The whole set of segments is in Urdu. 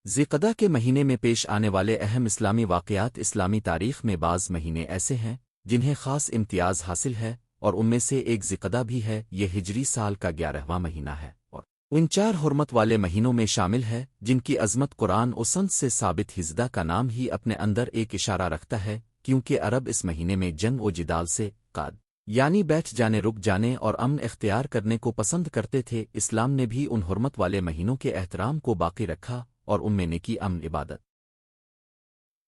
ذیقعدہ کے مہینے میں پیش آنے والے اہم اسلامی واقعات اسلامی تاریخ میں بعض مہینے ایسے ہیں جنہیں خاص امتیاز حاصل ہے اور ان میں سے ایک ذیقعدہ بھی ہے۔ یہ ہجری سال کا 11واں مہینہ ہے اور ان 4 حرمت والے مہینوں میں شامل ہے جن کی عظمت قرآن و سنت سے ثابت۔ ہجدہ کا نام ہی اپنے اندر ایک اشارہ رکھتا ہے کیونکہ عرب اس مہینے میں جنگ و جدال سے قاد یعنی بیٹھ جانے، رک جانے اور امن اختیار کرنے کو پسند کرتے تھے۔ اسلام نے بھی ان حرمت والے مہینوں کے احترام کو باقی رکھا اور ان میں نیکی، امن، عبادت،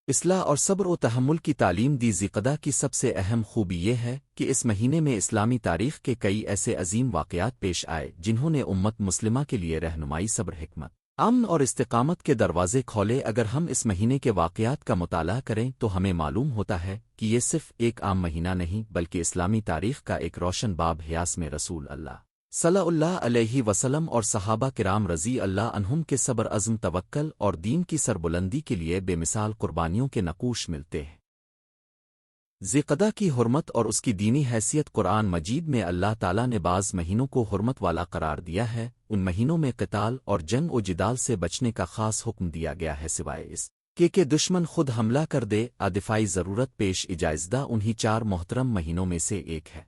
اصلاح اور صبر و تحمل کی تعلیم دی۔ ذیقعدہ کی سب سے اہم خوبی یہ ہے کہ اس مہینے میں اسلامی تاریخ کے کئی ایسے عظیم واقعات پیش آئے جنہوں نے امت مسلمہ کے لیے رہنمائی، صبر، حکمت، امن اور استقامت کے دروازے کھولے۔ اگر ہم اس مہینے کے واقعات کا مطالعہ کریں تو ہمیں معلوم ہوتا ہے کہ یہ صرف ایک عام مہینہ نہیں بلکہ اسلامی تاریخ کا ایک روشن باب ہے۔ اس میں رسول اللہ صلی اللہ علیہ وسلم اور صحابہ کرام رضی اللہ عنہم کے صبر، عزم، توکل اور دین کی سربلندی کے لیے بے مثال قربانیوں کے نقوش ملتے ہیں۔ ذیقعدہ کی حرمت اور اس کی دینی حیثیت۔ قرآن مجید میں اللہ تعالیٰ نے بعض مہینوں کو حرمت والا قرار دیا ہے۔ ان مہینوں میں قتال اور جنگ و جدال سے بچنے کا خاص حکم دیا گیا ہے سوائے اس کہ دشمن خود حملہ کر دے، دفاعی ضرورت پیش اجازدہ انہی 4 محترم مہینوں میں سے ایک ہے۔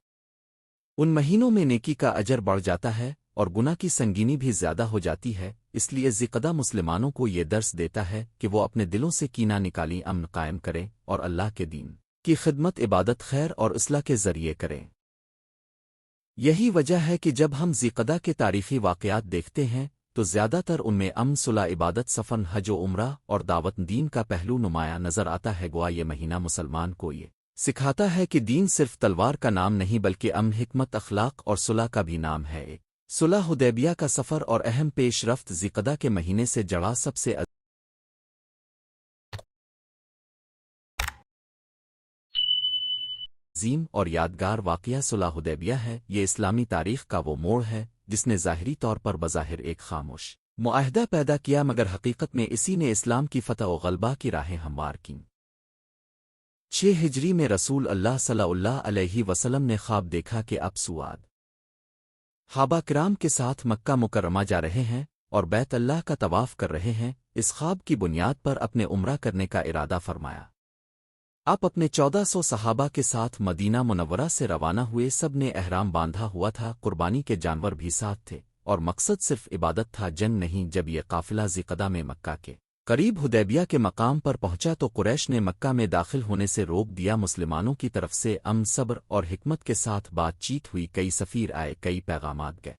ان مہینوں میں نیکی کا اجر بڑھ جاتا ہے اور گناہ کی سنگینی بھی زیادہ ہو جاتی ہے، اس لیے ذیقعدہ مسلمانوں کو یہ درس دیتا ہے کہ وہ اپنے دلوں سے کینہ نکالی، امن قائم کریں اور اللہ کے دین کی خدمت، عبادت، خیر اور اصلاح کے ذریعے کریں۔ یہی وجہ ہے کہ جب ہم ذیقعدہ کے تاریخی واقعات دیکھتے ہیں تو زیادہ تر ان میں امن، صلح، عبادت، سفر، حج و عمرہ اور دعوت دین کا پہلو نمایاں نظر آتا ہے۔ گوا یہ مہینہ مسلمان کو یہ سکھاتا ہے کہ دین صرف تلوار کا نام نہیں بلکہ امن، حکمت، اخلاق اور صلح کا بھی نام ہے۔ صلح حدیبیہ کا سفر اور اہم پیش رفت ذیقعدہ کے مہینے سے جڑا سب سے عظیم اور یادگار واقعہ صلح حدیبیہ ہے۔ یہ اسلامی تاریخ کا وہ موڑ ہے جس نے ظاہری طور پر بظاہر ایک خاموش معاہدہ پیدا کیا مگر حقیقت میں اسی نے اسلام کی فتح و غلبہ کی راہیں ہموار کیں۔ 6 ہجری میں رسول اللہ صلی اللہ علیہ وسلم نے خواب دیکھا کہ اب سواد صحابہ کرام کے ساتھ مکہ مکرمہ جا رہے ہیں اور بیت اللہ کا طواف کر رہے ہیں۔ اس خواب کی بنیاد پر اپنے عمرہ کرنے کا ارادہ فرمایا۔ آپ اپنے 1400 صحابہ کے ساتھ مدینہ منورہ سے روانہ ہوئے۔ سب نے احرام باندھا ہوا تھا، قربانی کے جانور بھی ساتھ تھے اور مقصد صرف عبادت تھا، جنگ نہیں۔ جب یہ قافلہ ذیقعدہ میں مکہ کے قریب حدیبیہ کے مقام پر پہنچا تو قریش نے مکہ میں داخل ہونے سے روک دیا۔ مسلمانوں کی طرف سے امن، صبر اور حکمت کے ساتھ بات چیت ہوئی، کئی سفیر آئے، کئی پیغامات گئے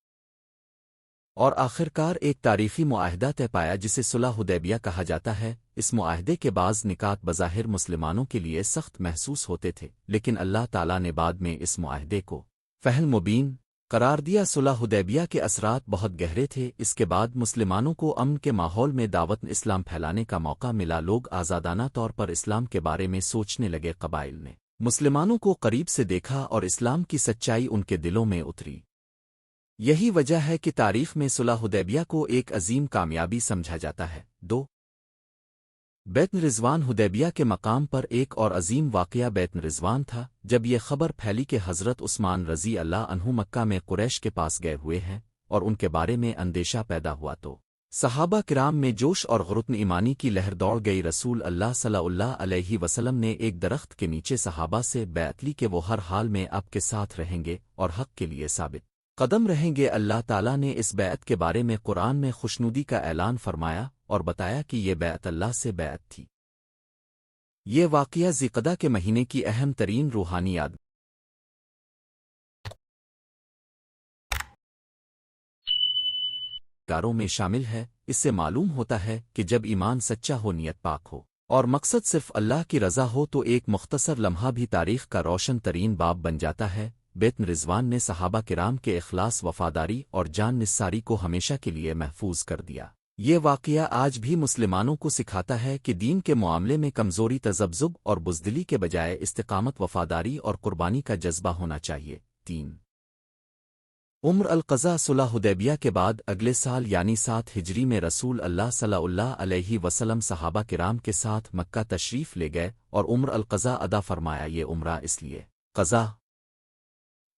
اور آخرکار ایک تاریخی معاہدہ طے پایا جسے صلح حدیبیہ کہا جاتا ہے۔ اس معاہدے کے بعض نکات بظاہر مسلمانوں کے لیے سخت محسوس ہوتے تھے، لیکن اللہ تعالیٰ نے بعد میں اس معاہدے کو فہم مبین قرار دیا۔ صلح حدیبیہ کے اثرات بہت گہرے تھے۔ اس کے بعد مسلمانوں کو امن کے ماحول میں دعوت اسلام پھیلانے کا موقع ملا۔ لوگ آزادانہ طور پر اسلام کے بارے میں سوچنے لگے۔ قبائل نے مسلمانوں کو قریب سے دیکھا اور اسلام کی سچائی ان کے دلوں میں اتری۔ یہی وجہ ہے کہ تاریخ میں صلح حدیبیہ کو ایک عظیم کامیابی سمجھا جاتا ہے۔ 2 بیت رضوان۔ حدیبیہ کے مقام پر ایک اور عظیم واقعہ بیت رضوان تھا۔ جب یہ خبر پھیلی کہ حضرت عثمان رضی اللہ عنہ مکہ میں قریش کے پاس گئے ہوئے ہیں اور ان کے بارے میں اندیشہ پیدا ہوا تو صحابہ کرام میں جوش اور غرتن ایمانی کی لہر دوڑ گئی۔ رسول اللہ صلی اللہ علیہ وسلم نے ایک درخت کے نیچے صحابہ سے بیعت لی کہ وہ ہر حال میں آپ کے ساتھ رہیں گے اور حق کے لیے ثابت قدم رہیں گے۔ اللہ تعالیٰ نے اس بیعت کے بارے میں قرآن میں خوشنودی کا اعلان فرمایا اور بتایا کہ یہ بیعت اللہ سے بیعت تھی۔ یہ واقعہ ذیقعدہ کے مہینے کی اہم ترین روحانی یاد گاروں میں شامل ہے۔ اس سے معلوم ہوتا ہے کہ جب ایمان سچا ہو، نیت پاک ہو اور مقصد صرف اللہ کی رضا ہو تو ایک مختصر لمحہ بھی تاریخ کا روشن ترین باب بن جاتا ہے۔ بیت رضوان نے صحابہ کرام کے اخلاص، وفاداری اور جان نثاری کو ہمیشہ کے لیے محفوظ کر دیا۔ یہ واقعہ آج بھی مسلمانوں کو سکھاتا ہے کہ دین کے معاملے میں کمزوری، تذبذب اور بزدلی کے بجائے استقامت، وفاداری اور قربانی کا جذبہ ہونا چاہیے۔ 3 عمر القضا صلح حدیبیہ کے بعد اگلے سال یعنی 7 ہجری میں رسول اللہ صلی اللہ علیہ وسلم صحابہ کرام کے ساتھ مکہ تشریف لے گئے اور عمر القضا ادا فرمایا۔ یہ عمرہ اس لیے قضا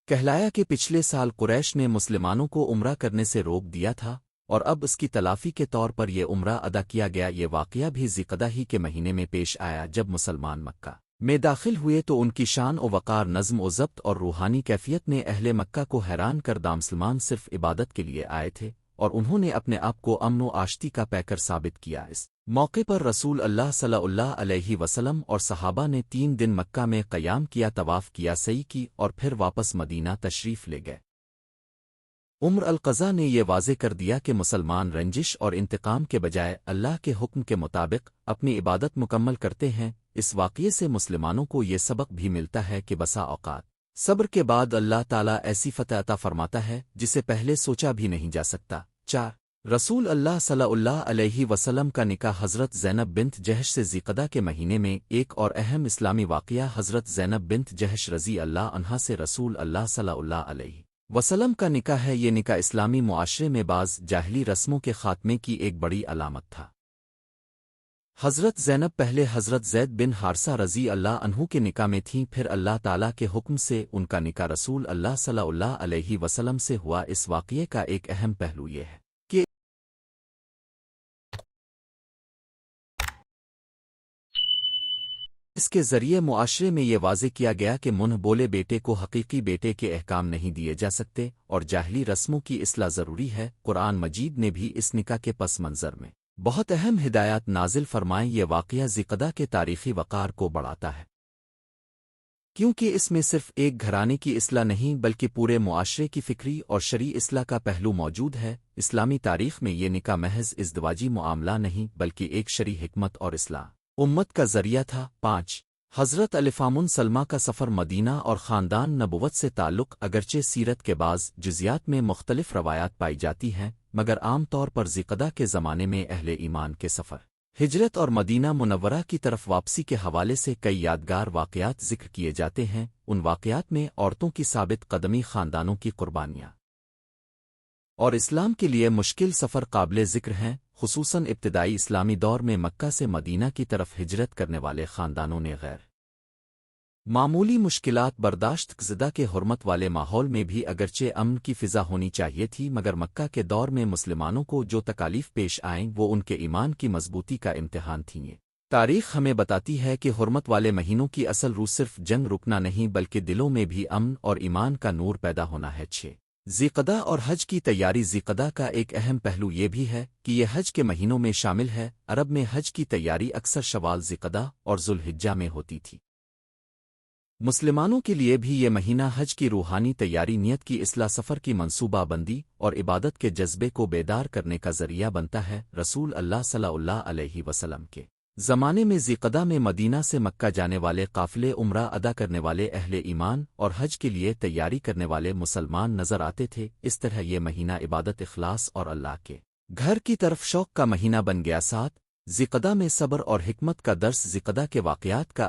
کہلایا کہ پچھلے سال قریش نے مسلمانوں کو عمرہ کرنے سے روک دیا تھا اور اب اس کی تلافی کے طور پر یہ عمرہ ادا کیا گیا۔ یہ واقعہ بھی ذیقعدہ ہی کے مہینے میں پیش آیا جب مسلمان مکہ میں داخل ہوئے تو ان کی شان و وقار، نظم و ضبط اور روحانی کیفیت نے اہل مکہ کو حیران کر دیا۔ مسلمان صرف عبادت کے لیے آئے تھے اور انہوں نے اپنے آپ کو امن و آشتی کا پیکر ثابت کیا۔ اس موقع پر رسول اللہ صلی اللہ علیہ وسلم اور صحابہ نے 3 دن مکہ میں قیام کیا، طواف کیا، سعی کی اور پھر واپس مدینہ تشریف لے گئے۔ عمر القضا نے یہ واضح کر دیا کہ مسلمان رنجش اور انتقام کے بجائے اللہ کے حکم کے مطابق اپنی عبادت مکمل کرتے ہیں۔ اس واقعے سے مسلمانوں کو یہ سبق بھی ملتا ہے کہ بسا اوقات صبر کے بعد اللہ تعالیٰ ایسی فتح عطا فرماتا ہے جسے پہلے سوچا بھی نہیں جا سکتا۔ 4 رسول اللہ صلی اللہ علیہ وسلم کا نکاح حضرت زینب بنت جہش سے ذیقعدہ کے مہینے میں۔ ایک اور اہم اسلامی واقعہ حضرت زینب بنت جہش رضی اللہ عنہا سے رسول اللہ صلی اللہ علیہ وسلم کا نکاح ہے۔ یہ نکاح اسلامی معاشرے میں بعض جاہلی رسموں کے خاتمے کی ایک بڑی علامت تھا۔ حضرت زینب پہلے حضرت زید بن حارثہ رضی اللہ عنہ کے نکاح میں تھیں، پھر اللہ تعالیٰ کے حکم سے ان کا نکاح رسول اللہ صلی اللہ علیہ وسلم سے ہوا۔ اس واقعے کا ایک اہم پہلو یہ ہے کہ اس کے ذریعے معاشرے میں یہ واضح کیا گیا کہ منہ بولے بیٹے کو حقیقی بیٹے کے احکام نہیں دیے جا سکتے اور جاہلی رسموں کی اصلاح ضروری ہے۔ قرآن مجید نے بھی اس نکاح کے پس منظر میں بہت اہم ہدایات نازل فرمائیں۔ یہ واقعہ ذیقعدہ کے تاریخی وقار کو بڑھاتا ہے کیونکہ اس میں صرف ایک گھرانے کی اصلاح نہیں بلکہ پورے معاشرے کی فکری اور شرعی اصلاح کا پہلو موجود ہے۔ اسلامی تاریخ میں یہ نکاح محض ازدواجی معاملہ نہیں بلکہ ایک شرعی حکمت اور اصلاح امت کا ذریعہ تھا۔ 5 حضرت الفامن سلمہ کا سفر مدینہ اور خاندان نبوت سے تعلق۔ اگرچہ سیرت کے بعض جزیات میں مختلف روایات پائی جاتی ہیں مگر عام طور پر ذیقعدہ کے زمانے میں اہل ایمان کے سفر، ہجرت اور مدینہ منورہ کی طرف واپسی کے حوالے سے کئی یادگار واقعات ذکر کیے جاتے ہیں۔ ان واقعات میں عورتوں کی ثابت قدمی، خاندانوں کی قربانیاں اور اسلام کے لیے مشکل سفر قابل ذکر ہیں۔ خصوصاً ابتدائی اسلامی دور میں مکہ سے مدینہ کی طرف ہجرت کرنے والے خاندانوں نے غیر معمولی مشکلات برداشت زدہ کے حرمت والے ماحول میں بھی اگرچہ امن کی فضا ہونی چاہیے تھی مگر مکہ کے دور میں مسلمانوں کو جو تکالیف پیش آئیں وہ ان کے ایمان کی مضبوطی کا امتحان تھیں۔ تاریخ ہمیں بتاتی ہے کہ حرمت والے مہینوں کی اصل روح صرف جنگ رکنا نہیں بلکہ دلوں میں بھی امن اور ایمان کا نور پیدا ہونا ہے۔ 6 ذیقعدہ اور حج کی تیاری۔ ذیقعدہ کا ایک اہم پہلو یہ بھی ہے کہ یہ حج کے مہینوں میں شامل ہے۔ عرب میں حج کی تیاری اکثر شوال، ذیقعدہ اور ذوالحجہ میں ہوتی تھی۔ مسلمانوں کے لیے بھی یہ مہینہ حج کی روحانی تیاری، نیت کی اصلاح، سفر کی منصوبہ بندی اور عبادت کے جذبے کو بیدار کرنے کا ذریعہ بنتا ہے۔ رسول اللہ صلی اللہ علیہ وسلم کے زمانے میں ذیقعدہ میں مدینہ سے مکہ جانے والے قافلے، عمرہ ادا کرنے والے اہل ایمان اور حج کے لیے تیاری کرنے والے مسلمان نظر آتے تھے۔ اس طرح یہ مہینہ عبادت، اخلاص اور اللہ کے گھر کی طرف شوق کا مہینہ بن گیا۔ 7 ذیقعدہ میں صبر اور حکمت کا درس۔ ذیقعدہ کے واقعات کا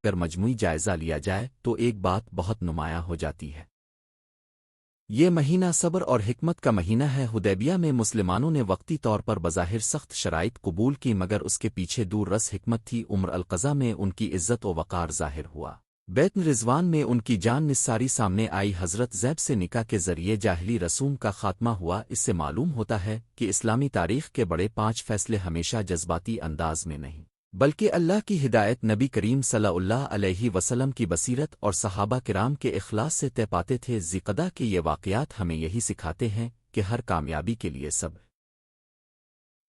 اگر مجموعی جائزہ لیا جائے تو ایک بات بہت نمایاں ہو جاتی ہے، یہ مہینہ صبر اور حکمت کا مہینہ ہے۔ حدیبیہ میں مسلمانوں نے وقتی طور پر بظاہر سخت شرائط قبول کی مگر اس کے پیچھے دور رس حکمت تھی۔ عمر القضا میں ان کی عزت و وقار ظاہر ہوا، بیت رضوان میں ان کی جان نثاری سامنے آئی، حضرت زیب سے نکاح کے ذریعے جاہلی رسوم کا خاتمہ ہوا۔ اس سے معلوم ہوتا ہے کہ اسلامی تاریخ کے بڑے 5 فیصلے ہمیشہ جذباتی انداز میں نہیں بلکہ اللہ کی ہدایت، نبی کریم صلی اللہ علیہ وسلم کی بصیرت اور صحابہ کرام کے اخلاص سے طے پاتے تھے۔ ذیقعدہ کے یہ واقعات ہمیں یہی سکھاتے ہیں کہ ہر کامیابی کے لیے صبر،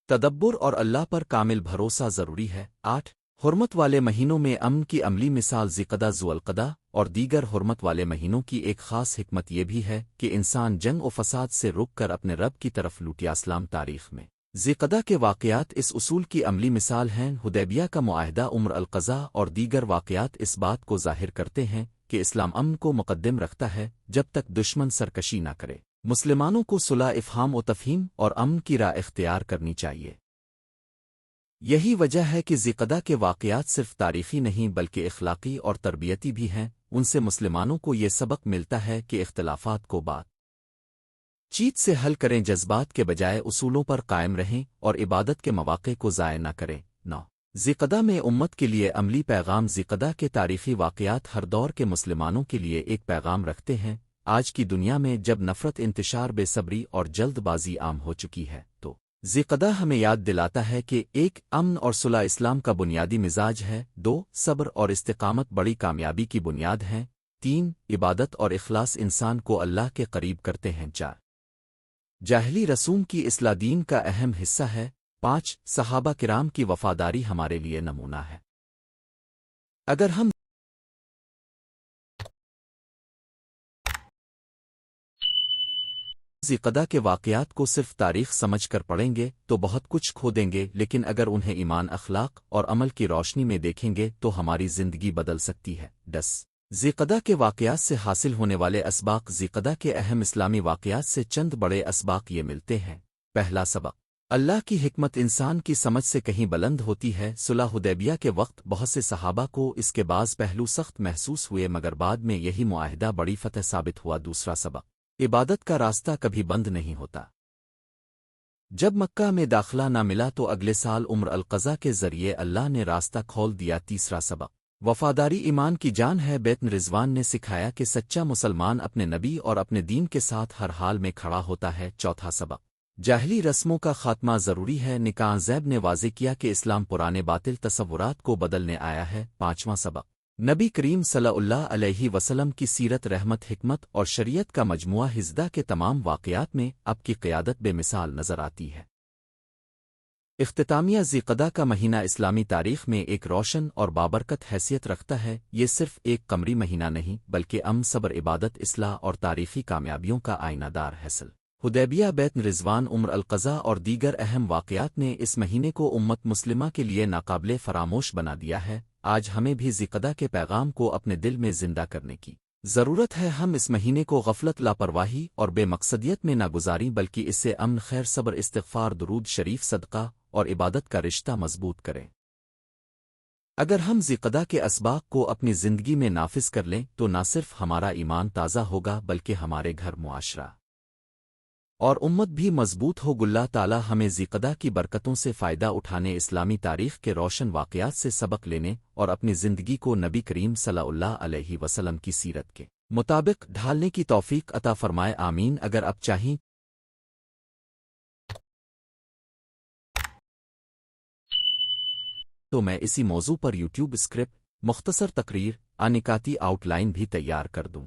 تدبر اور اللہ پر کامل بھروسہ ضروری ہے۔ 8 حرمت والے مہینوں میں امن کی عملی مثال۔ ذیقعدہ، ذوالقعدہ اور دیگر حرمت والے مہینوں کی ایک خاص حکمت یہ بھی ہے کہ انسان جنگ و فساد سے رک کر اپنے رب کی طرف لوٹیا۔ اسلام تاریخ میں ذیقعدہ کے واقعات اس اصول کی عملی مثال ہیں۔ حدیبیہ کا معاہدہ، عمر القضا اور دیگر واقعات اس بات کو ظاہر کرتے ہیں کہ اسلام امن کو مقدم رکھتا ہے جب تک دشمن سرکشی نہ کرے۔ مسلمانوں کو صلح، افہام و تفہیم اور امن کی راہ اختیار کرنی چاہیے۔ یہی وجہ ہے کہ ذیقدہ کے واقعات صرف تاریخی نہیں بلکہ اخلاقی اور تربیتی بھی ہیں، ان سے مسلمانوں کو یہ سبق ملتا ہے کہ اختلافات کو بات چیت سے حل کریں، جذبات کے بجائے اصولوں پر قائم رہیں اور عبادت کے مواقع کو ضائع نہ کریں۔ 9 ذیقدہ میں امت کے لیے عملی پیغام۔ ذیقدہ کے تاریخی واقعات ہر دور کے مسلمانوں کے لیے ایک پیغام رکھتے ہیں۔ آج کی دنیا میں جب نفرت، انتشار، بے صبری اور جلد بازی عام ہو چکی ہے تو ذیقدہ ہمیں یاد دلاتا ہے کہ 1 امن اور صلح اسلام کا بنیادی مزاج ہے، 2 صبر اور استقامت بڑی کامیابی کی بنیاد ہیں، 3 عبادت اور اخلاص انسان کو اللہ کے قریب کرتے ہیں، 4 جاہلی رسوم کی اصلاح دین کا اہم حصہ ہے، 5 صحابہ کرام کی وفاداری ہمارے لیے نمونہ ہے۔ اگر ہم ذیقدہ کے واقعات کو صرف تاریخ سمجھ کر پڑھیں گے تو بہت کچھ کھو دیں گے، لیکن اگر انہیں ایمان، اخلاق اور عمل کی روشنی میں دیکھیں گے تو ہماری زندگی بدل سکتی ہے۔ 10 ذیقدہ کے واقعات سے حاصل ہونے والے اسباق۔ ذیقدہ کے اہم اسلامی واقعات سے چند بڑے اسباق یہ ملتے ہیں۔ پہلا سبق، اللہ کی حکمت انسان کی سمجھ سے کہیں بلند ہوتی ہے۔ صلح حدیبیہ کے وقت بہت سے صحابہ کو اس کے بعض پہلو سخت محسوس ہوئے، مگر بعد میں یہی معاہدہ بڑی فتح ثابت ہوا۔ دوسرا سبق، عبادت کا راستہ کبھی بند نہیں ہوتا۔ جب مکہ میں داخلہ نہ ملا تو اگلے سال عمر القضا کے ذریعے اللہ نے راستہ کھول دیا۔ تیسرا سبق، وفاداری ایمان کی جان ہے۔ بیت رضوان نے سکھایا کہ سچا مسلمان اپنے نبی اور اپنے دین کے ساتھ ہر حال میں کھڑا ہوتا ہے۔ چوتھا سبق، جاہلی رسموں کا خاتمہ ضروری ہے۔ نکاح زیب نے واضح کیا کہ اسلام پرانے باطل تصورات کو بدلنے آیا ہے۔ پانچواں سبق، نبی کریم صلی اللہ علیہ وسلم کی سیرت، رحمت، حکمت اور شریعت کا مجموعہ۔ حزدہ کے تمام واقعات میں اب کی قیادت بے مثال نظر آتی ہے۔ اختتامیہ، ذیقدہ کا مہینہ اسلامی تاریخ میں ایک روشن اور بابرکت حیثیت رکھتا ہے۔ یہ صرف ایک قمری مہینہ نہیں بلکہ امن، صبر، عبادت، اصلاح اور تاریخی کامیابیوں کا آئینہ دار حاصل۔ حدیبیہ، بیت رضوان، عمر القضا اور دیگر اہم واقعات نے اس مہینے کو امت مسلمہ کے لیے ناقابل فراموش بنا دیا ہے۔ آج ہمیں بھی ذیقدہ کے پیغام کو اپنے دل میں زندہ کرنے کی ضرورت ہے۔ ہم اس مہینے کو غفلت، لاپرواہی اور بے مقصدیت میں نہ گزاریں بلکہ اس سے امن، خیر، صبر، استغفار، درود شریف، صدقہ اور عبادت کا رشتہ مضبوط کریں۔ اگر ہم ذیقدہ کے اسباق کو اپنی زندگی میں نافذ کر لیں تو نہ صرف ہمارا ایمان تازہ ہوگا بلکہ ہمارے گھر، معاشرہ اور امت بھی مضبوط ہو۔ اللہ تعالی ہمیں ذیقدہ کی برکتوں سے فائدہ اٹھانے، اسلامی تاریخ کے روشن واقعات سے سبق لینے اور اپنی زندگی کو نبی کریم صلی اللہ علیہ وسلم کی سیرت کے مطابق ڈھالنے کی توفیق عطا فرمائے، آمین۔ اگر اب چاہیں تو میں اسی موضوع پر یوٹیوب اسکرپٹ، مختصر تقریر، نکاتی آؤٹ لائن بھی تیار کر دوں۔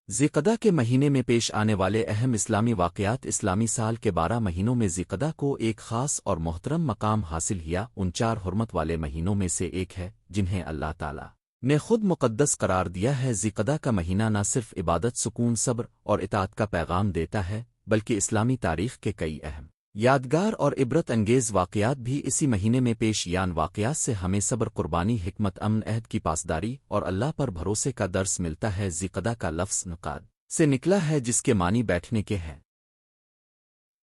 ذیقدہ کے مہینے میں پیش آنے والے اہم اسلامی واقعات۔ اسلامی سال کے 12 مہینوں میں ذیقدہ کو ایک خاص اور محترم مقام حاصل ہوا۔ ان 4 حرمت والے مہینوں میں سے ایک ہے جنہیں اللہ تعالی نے خود مقدس قرار دیا ہے۔ ذیقدہ کا مہینہ نہ صرف عبادت، سکون، صبر اور اطاعت کا پیغام دیتا ہے بلکہ اسلامی تاریخ کے کئی اہم، یادگار اور عبرت انگیز واقعات بھی اسی مہینے میں پیش یان۔ واقعات سے ہمیں صبر، قربانی، حکمت، امن، عہد کی پاسداری اور اللہ پر بھروسے کا درس ملتا ہے۔ ذیقدہ کا لفظ نقاد سے نکلا ہے جس کے معنی بیٹھنے کے ہیں۔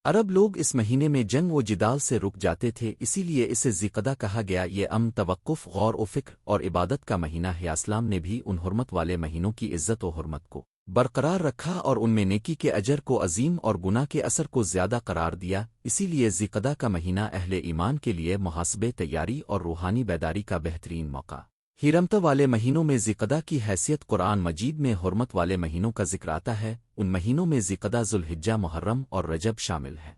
عرب لوگ اس مہینے میں جنگ و جدال سے رک جاتے تھے، اسی لیے اسے ذیقدہ کہا گیا۔ یہ امن، توقف، غور و فکر اور عبادت کا مہینہ ہے۔ اسلام نے بھی ان حرمت والے مہینوں کی عزت و حرمت کو برقرار رکھا اور ان میں نیکی کے اجر کو عظیم اور گناہ کے اثر کو زیادہ قرار دیا۔ اسی لیے ذیقدہ کا مہینہ اہل ایمان کے لیے محاسبے، تیاری اور روحانی بیداری کا بہترین موقع۔ حرمت والے مہینوں میں ذیقدہ کی حیثیت۔ قرآن مجید میں حرمت والے مہینوں کا ذکر آتا ہے۔ ان مہینوں میں ذیقدہ، ذوالحجہ، محرم اور رجب شامل ہیں۔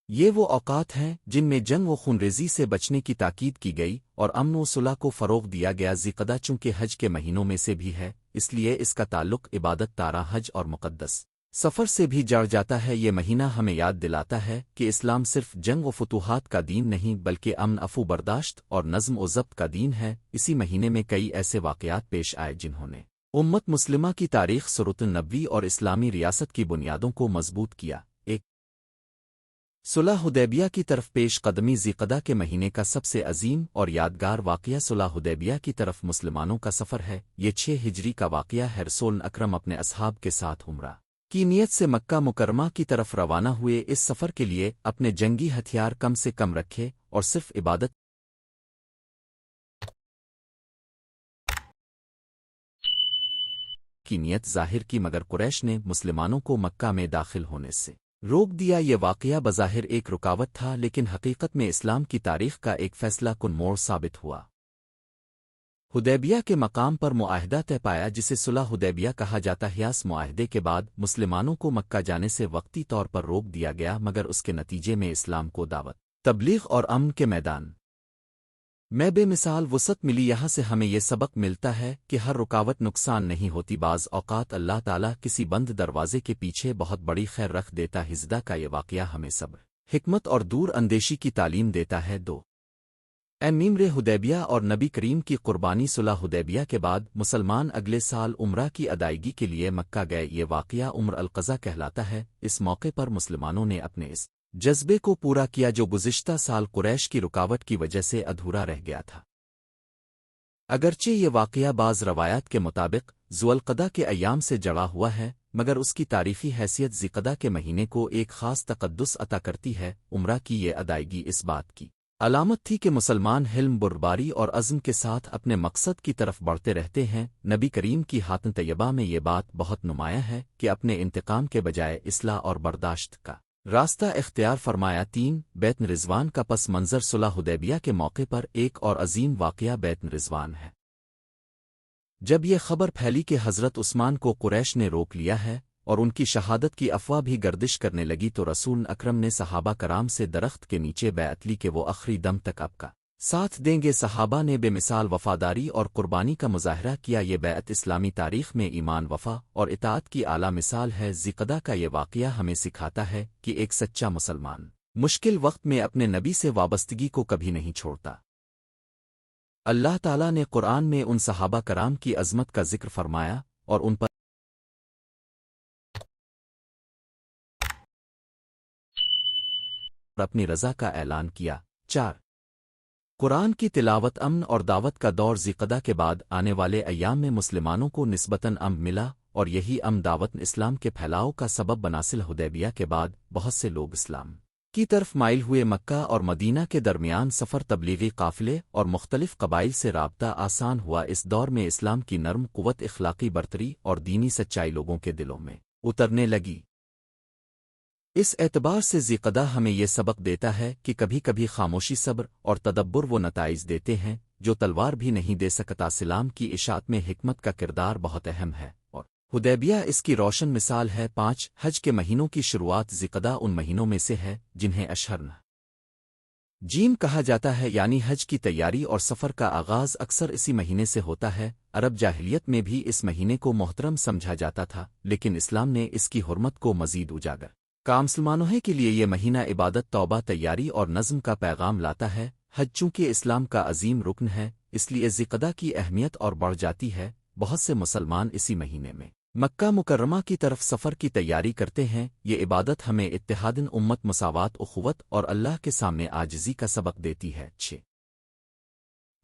یہ وہ اوقات ہیں جن میں جنگ و خونریزی سے بچنے کی تاکید کی گئی اور امن و صلح کو فروغ دیا گیا۔ ذیقدہ چونکہ حج کے مہینوں میں سے بھی ہے، اس لیے اس کا تعلق عبادت، طاعہ، حج اور مقدس سفر سے بھی جڑ جاتا ہے۔ یہ مہینہ ہمیں یاد دلاتا ہے کہ اسلام صرف جنگ و فتوحات کا دین نہیں بلکہ امن، عفو، برداشت اور نظم و ضبط کا دین ہے۔ اسی مہینے میں کئی ایسے واقعات پیش آئے جنہوں نے امت مسلمہ کی تاریخ، سیرت النبوی اور اسلامی ریاست کی بنیادوں کو مضبوط کیا۔ ایک صلح حدیبیہ کی طرف پیش قدمی۔ ذیقدہ کے مہینے کا سب سے عظیم اور یادگار واقعہ صلح حدیبیہ کی طرف مسلمانوں کا سفر ہے۔ یہ 6 ہجری کا واقعہ ہے۔ رسول اکرم اپنے اصحاب کے ساتھ عمرہ کی نیت سے مکہ مکرمہ کی طرف روانہ ہوئے اس سفر کے لیے اپنے جنگی ہتھیار کم سے کم رکھے اور صرف عبادت کی نیت ظاہر کی مگر قریش نے مسلمانوں کو مکہ میں داخل ہونے سے روک دیا یہ واقعہ بظاہر ایک رکاوٹ تھا لیکن حقیقت میں اسلام کی تاریخ کا ایک فیصلہ کن موڑ ثابت ہوا حدیبیہ کے مقام پر معاہدہ طے پایا جسے صلح حدیبیہ کہا جاتا ہے اس معاہدے کے بعد مسلمانوں کو مکہ جانے سے وقتی طور پر روک دیا گیا مگر اس کے نتیجے میں اسلام کو دعوت تبلیغ اور امن کے میدان میں بے مثال وسعت ملی یہاں سے ہمیں یہ سبق ملتا ہے کہ ہر رکاوٹ نقصان نہیں ہوتی بعض اوقات اللہ تعالیٰ کسی بند دروازے کے پیچھے بہت بڑی خیر رکھ دیتا ہجدہ کا یہ واقعہ ہمیں صبر حکمت اور دور اندیشی کی تعلیم دیتا ہے میمر حدیبیہ اور نبی کریم کی قربانی صلح حدیبیہ کے بعد مسلمان اگلے سال عمرہ کی ادائیگی کے لیے مکہ گئے یہ واقعہ عمر القضا کہلاتا ہے اس موقع پر مسلمانوں نے اپنے اس جذبے کو پورا کیا جو گزشتہ سال قریش کی رکاوٹ کی وجہ سے ادھورا رہ گیا تھا اگرچہ یہ واقعہ بعض روایات کے مطابق ذوالقعدہ کے ایام سے جڑا ہوا ہے مگر اس کی تاریخی حیثیت ذیقعدہ کے مہینے کو ایک خاص تقدس عطا کرتی ہے عمرہ کی یہ ادائیگی اس بات کی علامت تھی کہ مسلمان حلم بردباری اور عزم کے ساتھ اپنے مقصد کی طرف بڑھتے رہتے ہیں نبی کریم کی حاتم طیبہ میں یہ بات بہت نمایاں ہے کہ اپنے انتقام کے بجائے اصلاح اور برداشت کا راستہ اختیار فرمایا 3 بیت رضوان کا پس منظر صلح حدیبیہ کے موقع پر ایک اور عظیم واقعہ بیت رضوان ہے جب یہ خبر پھیلی کہ حضرت عثمان کو قریش نے روک لیا ہے اور ان کی شہادت کی افواہ بھی گردش کرنے لگی تو رسول اکرم نے صحابہ کرام سے درخت کے نیچے بیعت لی کہ وہ آخری دم تک آپ کا ساتھ دیں گے صحابہ نے بے مثال وفاداری اور قربانی کا مظاہرہ کیا یہ بیعت اسلامی تاریخ میں ایمان وفا اور اطاعت کی اعلیٰ مثال ہے ذیقعدہ کا یہ واقعہ ہمیں سکھاتا ہے کہ ایک سچا مسلمان مشکل وقت میں اپنے نبی سے وابستگی کو کبھی نہیں چھوڑتا اللہ تعالیٰ نے قرآن میں ان صحابہ کرام کی عظمت کا ذکر فرمایا اور ان پر اپنی رضا کا اعلان کیا 4 قرآن کی تلاوت امن اور دعوت کا دور ذیقعدہ کے بعد آنے والے ایام میں مسلمانوں کو نسبتاً امن ملا اور یہی امن دعوت اسلام کے پھیلاؤ کا سبب بنا صلح حدیبیہ کے بعد بہت سے لوگ اسلام کی طرف مائل ہوئے مکہ اور مدینہ کے درمیان سفر تبلیغی قافلے اور مختلف قبائل سے رابطہ آسان ہوا اس دور میں اسلام کی نرم قوت اخلاقی برتری اور دینی سچائی لوگوں کے دلوں میں اترنے لگی اس اعتبار سے ذیقعدہ ہمیں یہ سبق دیتا ہے کہ کبھی کبھی خاموشی صبر اور تدبر وہ نتائج دیتے ہیں جو تلوار بھی نہیں دے سکتا اسلام کی اشاعت میں حکمت کا کردار بہت اہم ہے اور حدیبیہ اس کی روشن مثال ہے 5 حج کے مہینوں کی شروعات ذیقعدہ ان مہینوں میں سے ہے جنہیں اشہر جیم کہا جاتا ہے یعنی حج کی تیاری اور سفر کا آغاز اکثر اسی مہینے سے ہوتا ہے عرب جاہلیت میں بھی اس مہینے کو محترم سمجھا جاتا تھا لیکن اسلام نے اس کی حرمت کو مزید اجاگر مسلمانوں کے لیے یہ مہینہ عبادت توبہ تیاری اور نظم کا پیغام لاتا ہے حج چونکہ اسلام کا عظیم رکن ہے اس لیے ذیقعدہ کی اہمیت اور بڑھ جاتی ہے بہت سے مسلمان اسی مہینے میں مکہ مکرمہ کی طرف سفر کی تیاری کرتے ہیں یہ عبادت ہمیں اتحادن امت مساوات اخوت اور اللہ کے سامنے عاجزی کا سبق دیتی ہے 6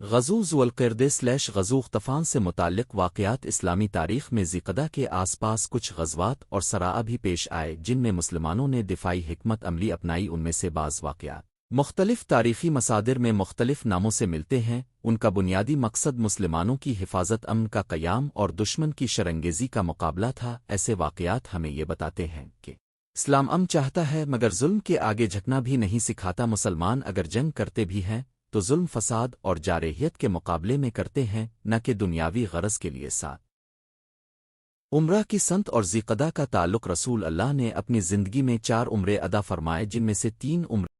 غزو ذوالقرد/غزو غطفان سے متعلق واقعات اسلامی تاریخ میں ذیقعدہ کے آس پاس کچھ غزوات اور سراء بھی پیش آئے جن میں مسلمانوں نے دفاعی حکمت عملی اپنائی ان میں سے بعض واقعات مختلف تاریخی مصادر میں مختلف ناموں سے ملتے ہیں ان کا بنیادی مقصد مسلمانوں کی حفاظت امن کا قیام اور دشمن کی شرنگیزی کا مقابلہ تھا ایسے واقعات ہمیں یہ بتاتے ہیں کہ اسلام امن چاہتا ہے مگر ظلم کے آگے جھکنا بھی نہیں سکھاتا مسلمان اگر جنگ کرتے بھی ہیں تو ظلم فساد اور جارحیت کے مقابلے میں کرتے ہیں نہ کہ دنیاوی غرض کے لیے ساتھ عمرہ کی سنت اور ذیقعدہ کا تعلق رسول اللہ نے اپنی زندگی میں 4 عمرے ادا فرمائے جن میں سے 3 عمرے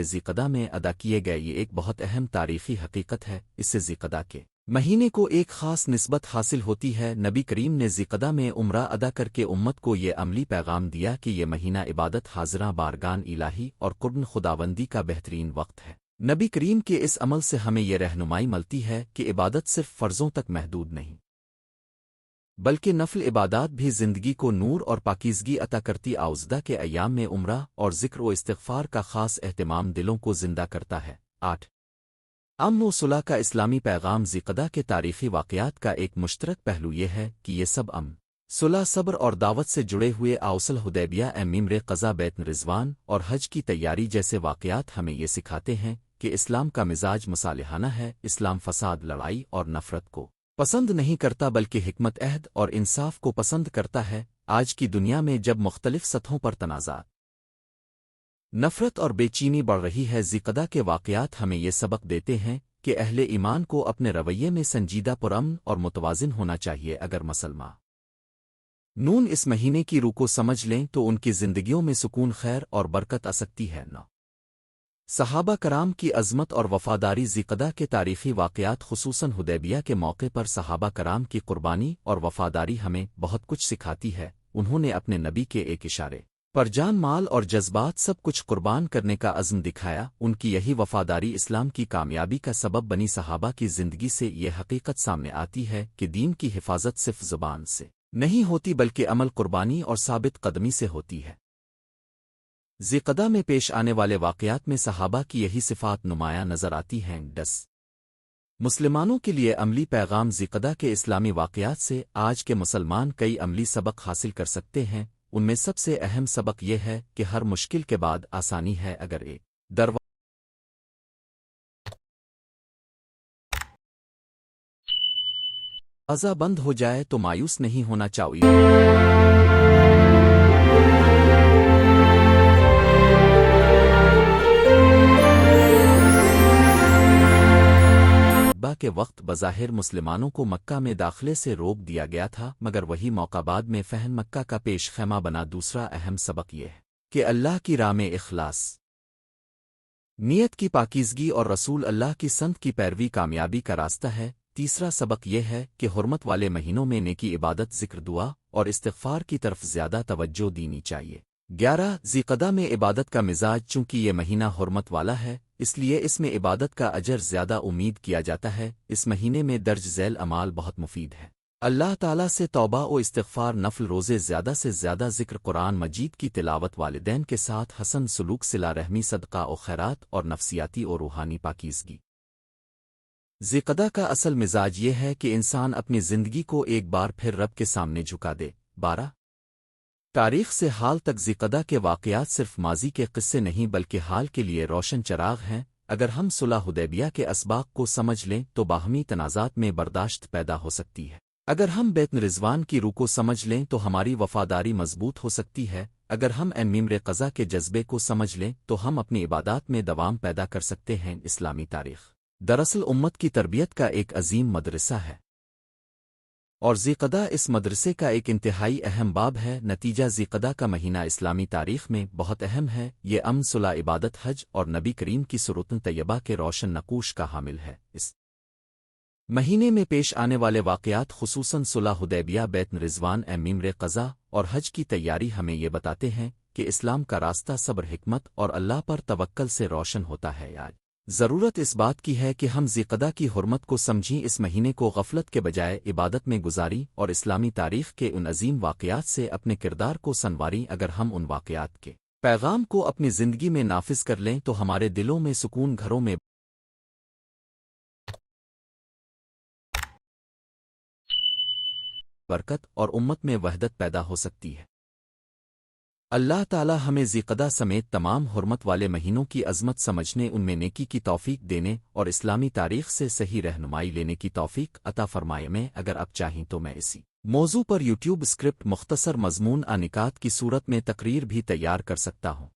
ذیقعدہ میں ادا کیے گئے یہ ایک بہت اہم تاریخی حقیقت ہے اس سے ذیقعدہ کے مہینے کو ایک خاص نسبت حاصل ہوتی ہے نبی کریم نے ذیقعدہ میں عمرہ ادا کر کے امت کو یہ عملی پیغام دیا کہ یہ مہینہ عبادت حاضرہ بارگان الہی اور قربن خداوندی کا بہترین وقت ہے نبی کریم کے اس عمل سے ہمیں یہ رہنمائی ملتی ہے کہ عبادت صرف فرضوں تک محدود نہیں بلکہ نفل عبادات بھی زندگی کو نور اور پاکیزگی عطا کرتی آوزدہ کے ایام میں عمرہ اور ذکر و استغفار کا خاص اہتمام دلوں کو زندہ کرتا ہے 8 امن و صلح کا اسلامی پیغام ذیقدہ کے تاریخی واقعات کا ایک مشترک پہلو یہ ہے کہ یہ سب امن، صلح، صبر اور دعوت سے جڑے ہوئے اوصل حدیبیہ میمر قضا بیت رضوان اور حج کی تیاری جیسے واقعات ہمیں یہ سکھاتے ہیں کہ اسلام کا مزاج مصالحانہ ہے۔ اسلام فساد، لڑائی اور نفرت کو پسند نہیں کرتا بلکہ حکمت عہد اور انصاف کو پسند کرتا ہے۔ آج کی دنیا میں جب مختلف سطحوں پر تنازعات، نفرت اور بے چینی بڑھ رہی ہے، ذیقدہ کے واقعات ہمیں یہ سبق دیتے ہیں کہ اہل ایمان کو اپنے رویے میں سنجیدہ، پرامن اور متوازن ہونا چاہیے۔ اگر مسلمانوں اس مہینے کی روح کو سمجھ لیں تو ان کی زندگیوں میں سکون، خیر اور برکت آ سکتی ہے۔ صحابہ کرام کی عظمت اور وفاداری۔ ذیقدہ کے تاریخی واقعات خصوصاً حدیبیہ کے موقع پر صحابہ کرام کی قربانی اور وفاداری ہمیں بہت کچھ سکھاتی ہے۔ انہوں نے اپنے نبی کے ایک اشارے پر جان، مال اور جذبات سب کچھ قربان کرنے کا عزم دکھایا۔ ان کی یہی وفاداری اسلام کی کامیابی کا سبب بنی۔ صحابہ کی زندگی سے یہ حقیقت سامنے آتی ہے کہ دین کی حفاظت صرف زبان سے نہیں ہوتی بلکہ عمل، قربانی اور ثابت قدمی سے ہوتی ہے۔ ذیقدہ میں پیش آنے والے واقعات میں صحابہ کی یہی صفات نمایاں نظر آتی ہیں۔ مسلمانوں کے لیے عملی پیغام۔ ذیقدہ کے اسلامی واقعات سے آج کے مسلمان کئی عملی سبق حاصل کر سکتے ہیں۔ ان میں سب سے اہم سبق یہ ہے کہ ہر مشکل کے بعد آسانی ہے۔ اگر ایک دروازہ بند ہو جائے تو مایوس نہیں ہونا چاہیے۔ کے وقت بظاہر مسلمانوں کو مکہ میں داخلے سے روک دیا گیا تھا، مگر وہی موقع بعد میں فہم مکہ کا پیش خیمہ بنا۔ دوسرا اہم سبق یہ ہے کہ اللہ کی راہ میں اخلاص، نیت کی پاکیزگی اور رسول اللہ کی سنت کی پیروی کامیابی کا راستہ ہے۔ تیسرا سبق یہ ہے کہ حرمت والے مہینوں میں نیکی، عبادت، ذکر، دعا اور استغفار کی طرف زیادہ توجہ دینی چاہیے۔ 11 ذیقدہ میں عبادت کا مزاج۔ چونکہ یہ مہینہ حرمت والا ہے اس لیے اس میں عبادت کا اجر زیادہ امید کیا جاتا ہے۔ اس مہینے میں درج ذیل اعمال بہت مفید ہے۔ اللہ تعالیٰ سے توبہ و استغفار، نفل روزے، زیادہ سے زیادہ ذکر، قرآن مجید کی تلاوت، والدین کے ساتھ حسن سلوک، صلہ رحمی، صدقہ و خیرات اور نفسیاتی اور روحانی پاکیزگی۔ ذیقدہ کا اصل مزاج یہ ہے کہ انسان اپنی زندگی کو ایک بار پھر رب کے سامنے جھکا دے۔ 12 تاریخ سے حال تک ذیقدہ کے واقعات صرف ماضی کے قصے نہیں بلکہ حال کے لیے روشن چراغ ہیں۔ اگر ہم صلح حدیبیہ کے اسباق کو سمجھ لیں تو باہمی تنازعات میں برداشت پیدا ہو سکتی ہے۔ اگر ہم بیت رضوان کی روح کو سمجھ لیں تو ہماری وفاداری مضبوط ہو سکتی ہے۔ اگر ہم میمر قضا کے جذبے کو سمجھ لیں تو ہم اپنی عبادات میں دوام پیدا کر سکتے ہیں۔ اسلامی تاریخ دراصل امت کی تربیت کا ایک عظیم مدرسہ ہے، اور ذیقدہ اس مدرسے کا ایک انتہائی اہم باب ہے۔ نتیجہ، ذیقدہ کا مہینہ اسلامی تاریخ میں بہت اہم ہے۔ یہ امن، صلح، عبادت، حج اور نبی کریم کی سیرت طیبہ کے روشن نقوش کا حامل ہے۔ اس مہینے میں پیش آنے والے واقعات خصوصاً صلح حدیبیہ، بیت رضوان، میمر قضا اور حج کی تیاری ہمیں یہ بتاتے ہیں کہ اسلام کا راستہ صبر، حکمت اور اللہ پر توکل سے روشن ہوتا ہے۔ آج ضرورت اس بات کی ہے کہ ہم ذیقدہ کی حرمت کو سمجھیں، اس مہینے کو غفلت کے بجائے عبادت میں گزاریں اور اسلامی تاریخ کے ان عظیم واقعات سے اپنے کردار کو سنواریں۔ اگر ہم ان واقعات کے پیغام کو اپنی زندگی میں نافذ کر لیں تو ہمارے دلوں میں سکون، گھروں میں برکت اور امت میں وحدت پیدا ہو سکتی ہے۔ اللہ تعالی ہمیں ذیقدہ سمیت تمام حرمت والے مہینوں کی عظمت سمجھنے، ان میں نیکی کی توفیق دینے اور اسلامی تاریخ سے صحیح رہنمائی لینے کی توفیق عطا فرمائے۔ میں اگر آپ چاہیں تو میں اسی موضوع پر یوٹیوب اسکرپٹ، مختصر مضمون، نکات کی صورت میں تقریر بھی تیار کر سکتا ہوں۔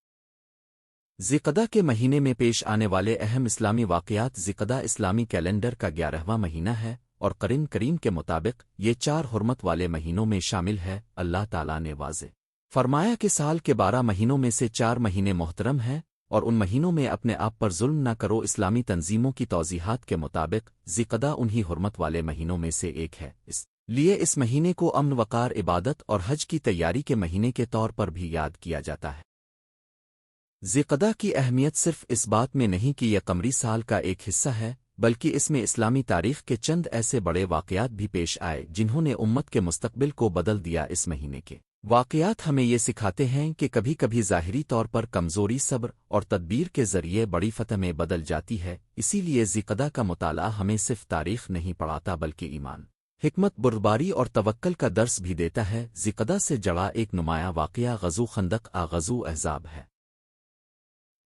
ذیقدہ کے مہینے میں پیش آنے والے اہم اسلامی واقعات۔ ذیقدہ اسلامی کیلنڈر کا 11واں مہینہ ہے اور قرآن کریم کے مطابق یہ 4 حرمت والے مہینوں میں شامل ہے۔ اللہ تعالیٰ نے واضح فرمایا کہ سال کے 12 مہینوں میں سے 4 مہینے محترم ہیں اور ان مہینوں میں اپنے آپ پر ظلم نہ کرو۔ اسلامی تنظیموں کی توضیحات کے مطابق ذیقدہ انہی حرمت والے مہینوں میں سے ایک ہے، اس لیے اس مہینے کو امن، وقار، عبادت اور حج کی تیاری کے مہینے کے طور پر بھی یاد کیا جاتا ہے۔ ذیقدہ کی اہمیت صرف اس بات میں نہیں کہ یہ قمری سال کا ایک حصہ ہے، بلکہ اس میں اسلامی تاریخ کے چند ایسے بڑے واقعات بھی پیش آئے جنہوں نے امت کے مستقبل کو بدل دیا۔ اس مہینے کے واقعات ہمیں یہ سکھاتے ہیں کہ کبھی کبھی ظاہری طور پر کمزوری صبر اور تدبیر کے ذریعے بڑی فتح میں بدل جاتی ہے، اسی لیے ذیقدہ کا مطالعہ ہمیں صرف تاریخ نہیں پڑھاتا بلکہ ایمان، حکمت، بردباری اور توکل کا درس بھی دیتا ہے۔ ذیقدہ سے جڑا ایک نمایاں واقعہ غزو خندق غزو احزاب ہے۔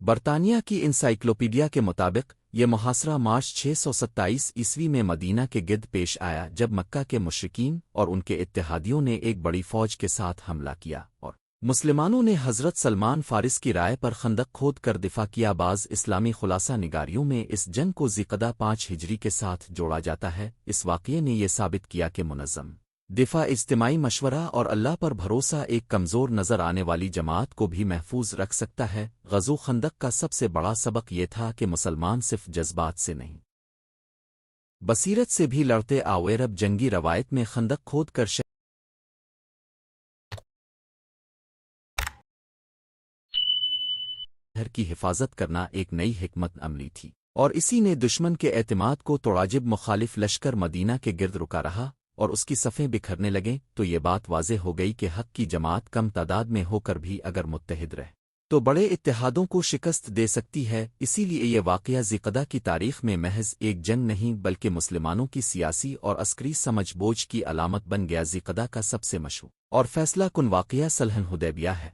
برطانیہ کی انسائکلوپیڈیا کے مطابق یہ محاصرہ مارچ 627 میں مدینہ کے گرد پیش آیا، جب مکہ کے مشرکین اور ان کے اتحادیوں نے ایک بڑی فوج کے ساتھ حملہ کیا اور مسلمانوں نے حضرت سلمان فارس کی رائے پر خندق کھود کر دفاع کیا۔ بعض اسلامی خلاصہ نگاریوں میں اس جنگ کو ذیقدہ 5 ہجری کے ساتھ جوڑا جاتا ہے۔ اس واقعے نے یہ ثابت کیا کہ منظم دفاع، اجتماعی مشورہ اور اللہ پر بھروسہ ایک کمزور نظر آنے والی جماعت کو بھی محفوظ رکھ سکتا ہے۔ غزو خندق کا سب سے بڑا سبق یہ تھا کہ مسلمان صرف جذبات سے نہیں، بصیرت سے بھی لڑتے آئے۔ عرب جنگی روایت میں خندق کھود کر شہر کی حفاظت کرنا ایک نئی حکمت عملی تھی، اور اسی نے دشمن کے اعتماد کو توڑا۔ جب مخالف لشکر مدینہ کے گرد رکا رہا اور اس کی صفیں بکھرنے لگیں تو یہ بات واضح ہو گئی کہ حق کی جماعت کم تعداد میں ہو کر بھی اگر متحد رہے تو بڑے اتحادوں کو شکست دے سکتی ہے۔ اسی لیے یہ واقعہ ذیقدہ کی تاریخ میں محض ایک جنگ نہیں بلکہ مسلمانوں کی سیاسی اور عسکری سمجھ بوجھ کی علامت بن گیا۔ ذیقدہ کا سب سے مشہور اور فیصلہ کن واقعہ صلح حدیبیہ ہے۔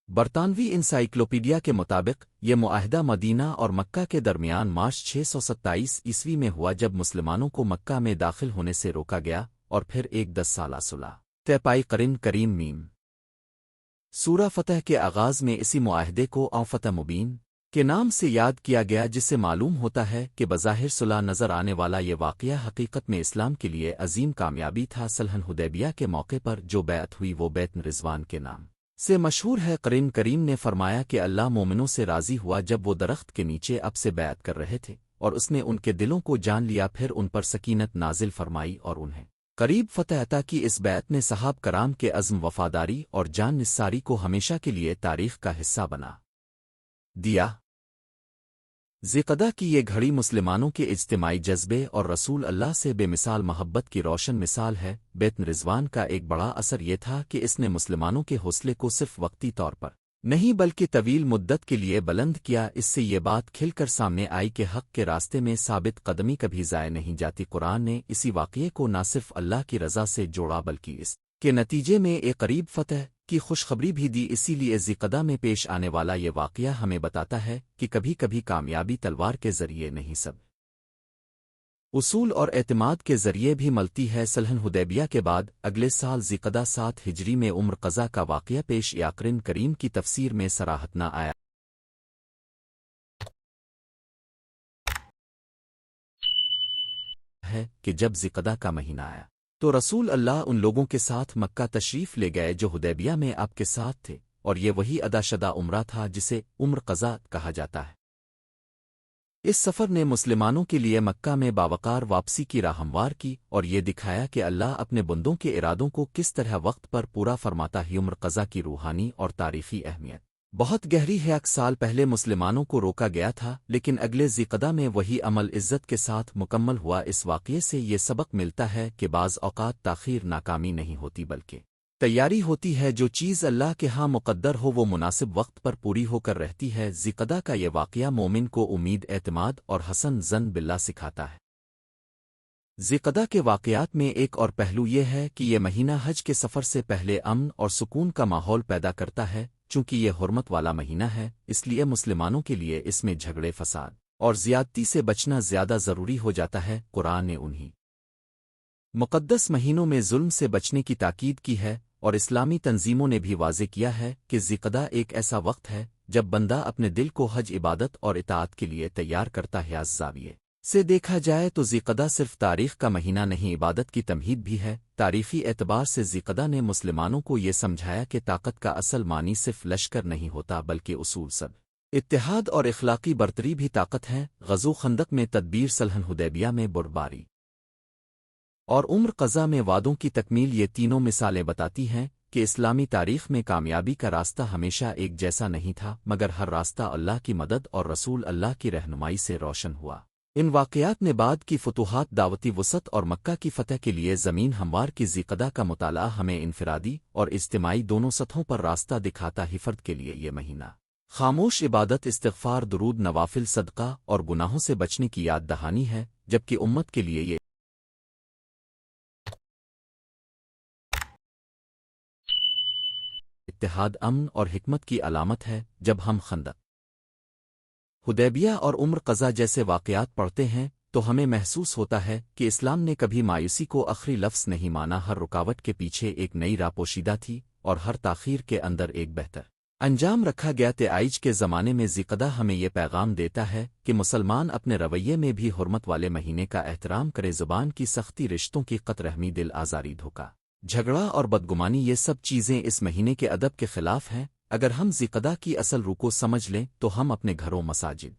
برطانوی انسائکلوپیڈیا کے مطابق یہ معاہدہ مدینہ اور مکہ کے درمیان مارچ 627 میں ہوا، جب مسلمانوں کو مکہ میں داخل ہونے سے روکا گیا اور پھر ایک 10 سالہ صلح طے پائی۔ قرن کریم میم سورہ فتح کے آغاز میں اسی معاہدے کو فتح مبین کے نام سے یاد کیا گیا، جس سے معلوم ہوتا ہے کہ بظاہر صلح نظر آنے والا یہ واقعہ حقیقت میں اسلام کے لیے عظیم کامیابی تھا۔ صلح حدیبیہ کے موقع پر جو بیعت ہوئی وہ بیعت رضوان کے نام سے مشہور ہے۔ قرآن کریم نے فرمایا کہ اللہ مومنوں سے راضی ہوا جب وہ درخت کے نیچے اب سے بیعت کر رہے تھے، اور اس نے ان کے دلوں کو جان لیا، پھر ان پر سکینت نازل فرمائی اور انہیں قریب فتح عطا کی۔ اس بیعت نے صحاب کرام کے عزم، وفاداری اور جان نثاری کو ہمیشہ کے لیے تاریخ کا حصہ بنا دیا۔ ذیقدہ کی یہ گھڑی مسلمانوں کے اجتماعی جذبے اور رسول اللہ سے بے مثال محبت کی روشن مثال ہے۔ بیعت رضوان کا ایک بڑا اثر یہ تھا کہ اس نے مسلمانوں کے حوصلے کو صرف وقتی طور پر نہیں بلکہ طویل مدت کے لیے بلند کیا۔ اس سے یہ بات کھل کر سامنے آئی کہ حق کے راستے میں ثابت قدمی کبھی ضائع نہیں جاتی۔ قرآن نے اسی واقعے کو نہ صرف اللہ کی رضا سے جوڑا بلکہ اس کے نتیجے میں ایک قریب فتح کی خوشخبری بھی دی۔ اسی لیے ذیقدہ میں پیش آنے والا یہ واقعہ ہمیں بتاتا ہے کہ کبھی کبھی کامیابی تلوار کے ذریعے نہیں، سب اصول اور اعتماد کے ذریعے بھی ملتی ہے۔ صلح حدیبیہ کے بعد اگلے سال ذیقدہ 7 ہجری میں عمر قضا کا واقعہ پیش آیا۔ قرآن کریم کی تفسیر میں صراحت نہ آیا ہے کہ جب ذیقدہ کا مہینہ آیا تو رسول اللہ ان لوگوں کے ساتھ مکہ تشریف لے گئے جو حدیبیہ میں آپ کے ساتھ تھے، اور یہ وہی ادا شدہ عمرہ تھا جسے عمر قضا کہا جاتا ہے۔ اس سفر نے مسلمانوں کے لیے مکہ میں باوقار واپسی کی راہ ہموار کی اور یہ دکھایا کہ اللہ اپنے بندوں کے ارادوں کو کس طرح وقت پر پورا فرماتا ہے۔ عمر قضا کی روحانی اور تاریخی اہمیت بہت گہری ہے۔ 1 سال پہلے مسلمانوں کو روکا گیا تھا، لیکن اگلے ذیقدہ میں وہی عمل عزت کے ساتھ مکمل ہوا۔ اس واقعے سے یہ سبق ملتا ہے کہ بعض اوقات تاخیر ناکامی نہیں ہوتی بلکہ تیاری ہوتی ہے۔ جو چیز اللہ کے ہاں مقدر ہو وہ مناسب وقت پر پوری ہو کر رہتی ہے۔ ذیقدہ کا یہ واقعہ مومن کو امید، اعتماد اور حسن ظن باللہ سکھاتا ہے۔ ذیقدہ کے واقعات میں ایک اور پہلو یہ ہے کہ یہ مہینہ حج کے سفر سے پہلے امن اور سکون کا ماحول پیدا کرتا ہے۔ چونکہ یہ حرمت والا مہینہ ہے، اس لیے مسلمانوں کے لیے اس میں جھگڑے، فساد اور زیادتی سے بچنا زیادہ ضروری ہو جاتا ہے۔ قرآن نے انہی مقدس مہینوں میں ظلم سے بچنے کی تاکید کی ہے، اور اسلامی تنظیموں نے بھی واضح کیا ہے کہ ذیقدہ ایک ایسا وقت ہے جب بندہ اپنے دل کو حج، عبادت اور اطاعت کے لیے تیار کرتا ہے۔ اس زاویے سے دیکھا جائے تو ذیقدہ صرف تاریخ کا مہینہ نہیں، عبادت کی تمہید بھی ہے۔ تاریخی اعتبار سے ذیقدہ نے مسلمانوں کو یہ سمجھایا کہ طاقت کا اصل معنی صرف لشکر نہیں ہوتا بلکہ اصول، سب اتحاد اور اخلاقی برتری بھی طاقت ہے۔ غزو خندق میں تدبیر، صلح حدیبیہ میں بردباری اور عمر قضا میں وعدوں کی تکمیل، یہ تینوں مثالیں بتاتی ہیں کہ اسلامی تاریخ میں کامیابی کا راستہ ہمیشہ ایک جیسا نہیں تھا، مگر ہر راستہ اللہ کی مدد اور رسول اللہ کی رہنمائی سے روشن ہوا۔ ان واقعات نے بعد کی فتوحات دعوتی وسعت اور مکہ کی فتح کے لیے زمین ہموار کی ذیقدہ کا مطالعہ ہمیں انفرادی اور اجتماعی دونوں سطحوں پر راستہ دکھاتا ہی فرد کے لیے یہ مہینہ خاموش عبادت استغفار درود نوافل صدقہ اور گناہوں سے بچنے کی یاد دہانی ہے جبکہ امت کے لیے یہ اتحاد امن اور حکمت کی علامت ہے جب ہم خندق حدیبیہ اور عمر قضا جیسے واقعات پڑھتے ہیں تو ہمیں محسوس ہوتا ہے کہ اسلام نے کبھی مایوسی کو آخری لفظ نہیں مانا ہر رکاوٹ کے پیچھے ایک نئی راہ پوشیدہ تھی اور ہر تاخیر کے اندر ایک بہتر انجام رکھا گیا تائج کے زمانے میں ذیقدہ ہمیں یہ پیغام دیتا ہے کہ مسلمان اپنے رویے میں بھی حرمت والے مہینے کا احترام کرے زبان کی سختی رشتوں کی قط رحمی دل آزاری دھوکا جھگڑا اور بدگمانی یہ سب چیزیں اس مہینے کے ادب کے خلاف ہیں اگر ہم ذیقدہ کی اصل روح کو سمجھ لیں تو ہم اپنے گھروں مساجد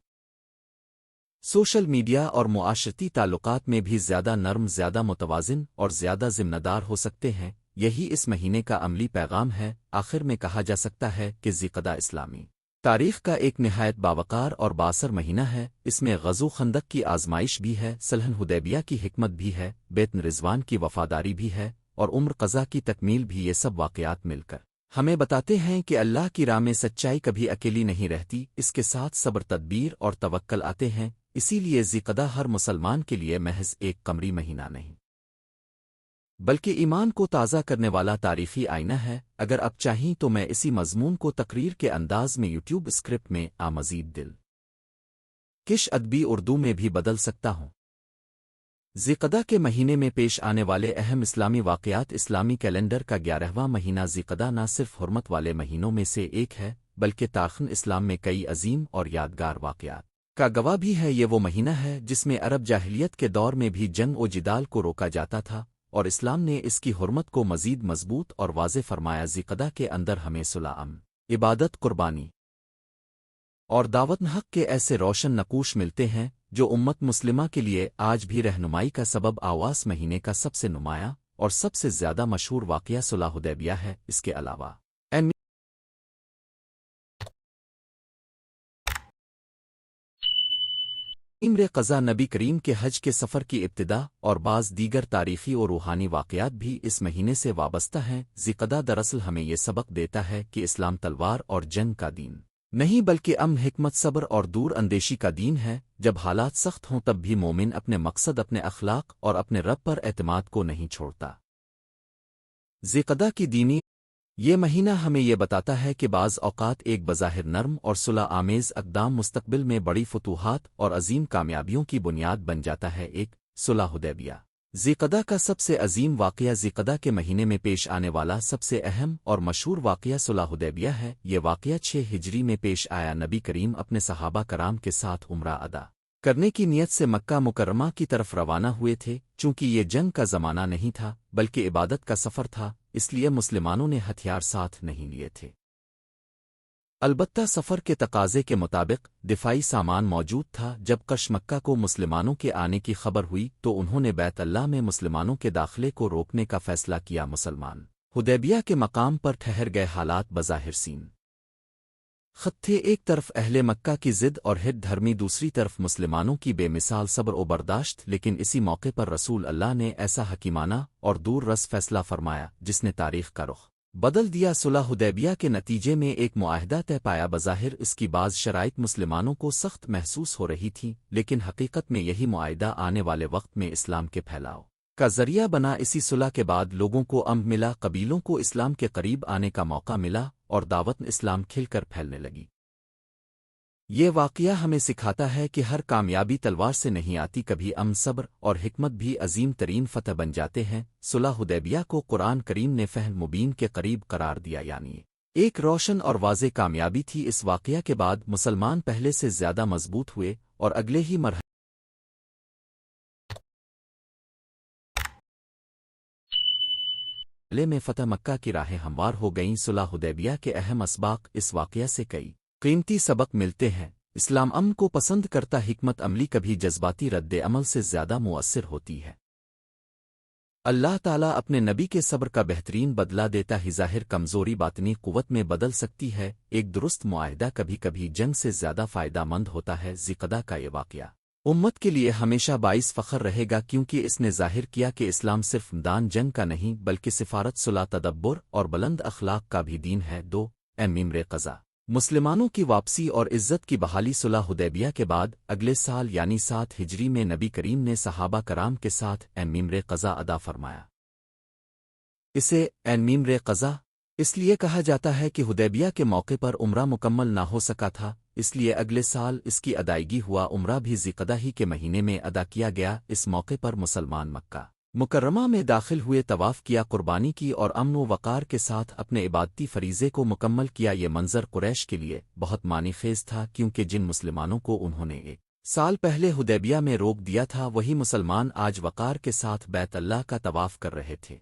سوشل میڈیا اور معاشرتی تعلقات میں بھی زیادہ نرم زیادہ متوازن اور زیادہ ذمہ دار ہو سکتے ہیں یہی اس مہینے کا عملی پیغام ہے آخر میں کہا جا سکتا ہے کہ ذیقدہ اسلامی تاریخ کا ایک نہایت باوقار اور باثر مہینہ ہے اس میں غزو خندق کی آزمائش بھی ہے صلح حدیبیہ کی حکمت بھی ہے بیت رضوان کی وفاداری بھی ہے اور عمر قضا کی تکمیل بھی یہ سب واقعات مل کر ہمیں بتاتے ہیں کہ اللہ کی راہ میں سچائی کبھی اکیلی نہیں رہتی اس کے ساتھ صبر تدبیر اور توکل آتے ہیں اسی لیے ذیقدہ ہر مسلمان کے لیے محض ایک قمری مہینہ نہیں بلکہ ایمان کو تازہ کرنے والا تاریخی آئینہ ہے اگر اب چاہیں تو میں اسی مضمون کو تقریر کے انداز میں یوٹیوب اسکرپٹ میں مزید دل کش ادبی اردو میں بھی بدل سکتا ہوں ذیقدہ کے مہینے میں پیش آنے والے اہم اسلامی واقعات اسلامی کیلنڈر کا 11واں مہینہ ذیقدہ نہ صرف حرمت والے مہینوں میں سے ایک ہے بلکہ تاریخ اسلام میں کئی عظیم اور یادگار واقعات کا گواہ بھی ہے یہ وہ مہینہ ہے جس میں عرب جاہلیت کے دور میں بھی جنگ و جدال کو روکا جاتا تھا اور اسلام نے اس کی حرمت کو مزید مضبوط اور واضح فرمایا ذیقدہ کے اندر ہمیں صلح امن عبادت قربانی اور دعوت حق کے ایسے روشن نقوش ملتے ہیں جو امت مسلمہ کے لیے آج بھی رہنمائی کا سبب آواز مہینے کا سب سے نمایاں اور سب سے زیادہ مشہور واقعہ صلح حدیبیہ ہے اس کے علاوہ عمر قضا نبی کریم کے حج کے سفر کی ابتدا اور بعض دیگر تاریخی اور روحانی واقعات بھی اس مہینے سے وابستہ ہیں ذیقدہ دراصل ہمیں یہ سبق دیتا ہے کہ اسلام تلوار اور جنگ کا دین نہیں بلکہ امن حکمت صبر اور دور اندیشی کا دین ہے جب حالات سخت ہوں تب بھی مومن اپنے مقصد اپنے اخلاق اور اپنے رب پر اعتماد کو نہیں چھوڑتا ذیقدہ کی دینی یہ مہینہ ہمیں یہ بتاتا ہے کہ بعض اوقات ایک بظاہر نرم اور صلح آمیز اقدام مستقبل میں بڑی فتوحات اور عظیم کامیابیوں کی بنیاد بن جاتا ہے ایک صلح حدیبیہ ذیقدہ کا سب سے عظیم واقعہ ذیقدہ کے مہینے میں پیش آنے والا سب سے اہم اور مشہور واقعہ صلح حدیبیہ ہے یہ واقعہ 6 ہجری میں پیش آیا نبی کریم اپنے صحابہ کرام کے ساتھ عمرہ ادا کرنے کی نیت سے مکہ مکرمہ کی طرف روانہ ہوئے تھے چونکہ یہ جنگ کا زمانہ نہیں تھا بلکہ عبادت کا سفر تھا اس لیے مسلمانوں نے ہتھیار ساتھ نہیں لیے تھے البتہ سفر کے تقاضے کے مطابق دفاعی سامان موجود تھا جب قش مکہ کو مسلمانوں کے آنے کی خبر ہوئی تو انہوں نے بیت اللہ میں مسلمانوں کے داخلے کو روکنے کا فیصلہ کیا مسلمان حدیبیہ کے مقام پر ٹھہر گئے حالات بظاہر سین خطے ایک طرف اہل مکہ کی ضد اور ہٹ دھرمی دوسری طرف مسلمانوں کی بے مثال صبر و برداشت لیکن اسی موقع پر رسول اللہ نے ایسا حکیمانہ اور دور رس فیصلہ فرمایا جس نے تاریخ کا رخ بدل دیا صلح حدیبیہ کے نتیجے میں ایک معاہدہ طے پایا بظاہر اس کی بعض شرائط مسلمانوں کو سخت محسوس ہو رہی تھیں لیکن حقیقت میں یہی معاہدہ آنے والے وقت میں اسلام کے پھیلاؤ کا ذریعہ بنا اسی صلح کے بعد لوگوں کو امن ملا قبیلوں کو اسلام کے قریب آنے کا موقع ملا اور دعوت اسلام کھل کر پھیلنے لگی یہ واقعہ ہمیں سکھاتا ہے کہ ہر کامیابی تلوار سے نہیں آتی کبھی امن صبر اور حکمت بھی عظیم ترین فتح بن جاتے ہیں صلح حدیبیہ کو قرآن کریم نے فہم مبین کے قریب قرار دیا یعنی ایک روشن اور واضح کامیابی تھی اس واقعہ کے بعد مسلمان پہلے سے زیادہ مضبوط ہوئے اور اگلے ہی مرحلے میں فتح مکہ کی راہیں ہموار ہو گئیں صلح حدیبیہ کے اہم اسباق اس واقعہ سے کئی قیمتی سبق ملتے ہیں اسلام امن کو پسند کرتا حکمت عملی کبھی جذباتی رد عمل سے زیادہ مؤثر ہوتی ہے اللہ تعالیٰ اپنے نبی کے صبر کا بہترین بدلہ دیتا ہی ظاہر کمزوری باطنی قوت میں بدل سکتی ہے ایک درست معاہدہ کبھی کبھی جنگ سے زیادہ فائدہ مند ہوتا ہے ذیقدہ کا یہ واقعہ امت کے لیے ہمیشہ باعث فخر رہے گا، کیونکہ اس نے ظاہر کیا کہ اسلام صرف میدان جنگ کا نہیں بلکہ سفارت، صلح، تدبر اور بلند اخلاق کا بھی دین ہے۔ دو میمر قضا، مسلمانوں کی واپسی اور عزت کی بحالی۔ صلح حدیبیہ کے بعد اگلے سال یعنی 7 ہجری میں نبی کریم نے صحابہ کرام کے ساتھ میمر قضا ادا فرمایا۔ اسے میمر قضا اس لیے کہا جاتا ہے کہ حدیبیہ کے موقع پر عمرہ مکمل نہ ہو سکا تھا، اس لیے اگلے سال اس کی ادائیگی ہوا۔ عمرہ بھی ذیقعدہ ہی کے مہینے میں ادا کیا گیا۔ اس موقع پر مسلمان مکہ مکرمہ میں داخل ہوئے، طواف کیا، قربانی کی اور امن و وقار کے ساتھ اپنے عبادتی فریضے کو مکمل کیا۔ یہ منظر قریش کے لیے بہت معنی خیز تھا، کیونکہ جن مسلمانوں کو انہوں نے 1 سال پہلے حدیبیہ میں روک دیا تھا، وہی مسلمان آج وقار کے ساتھ بیت اللہ کا طواف کر رہے تھے۔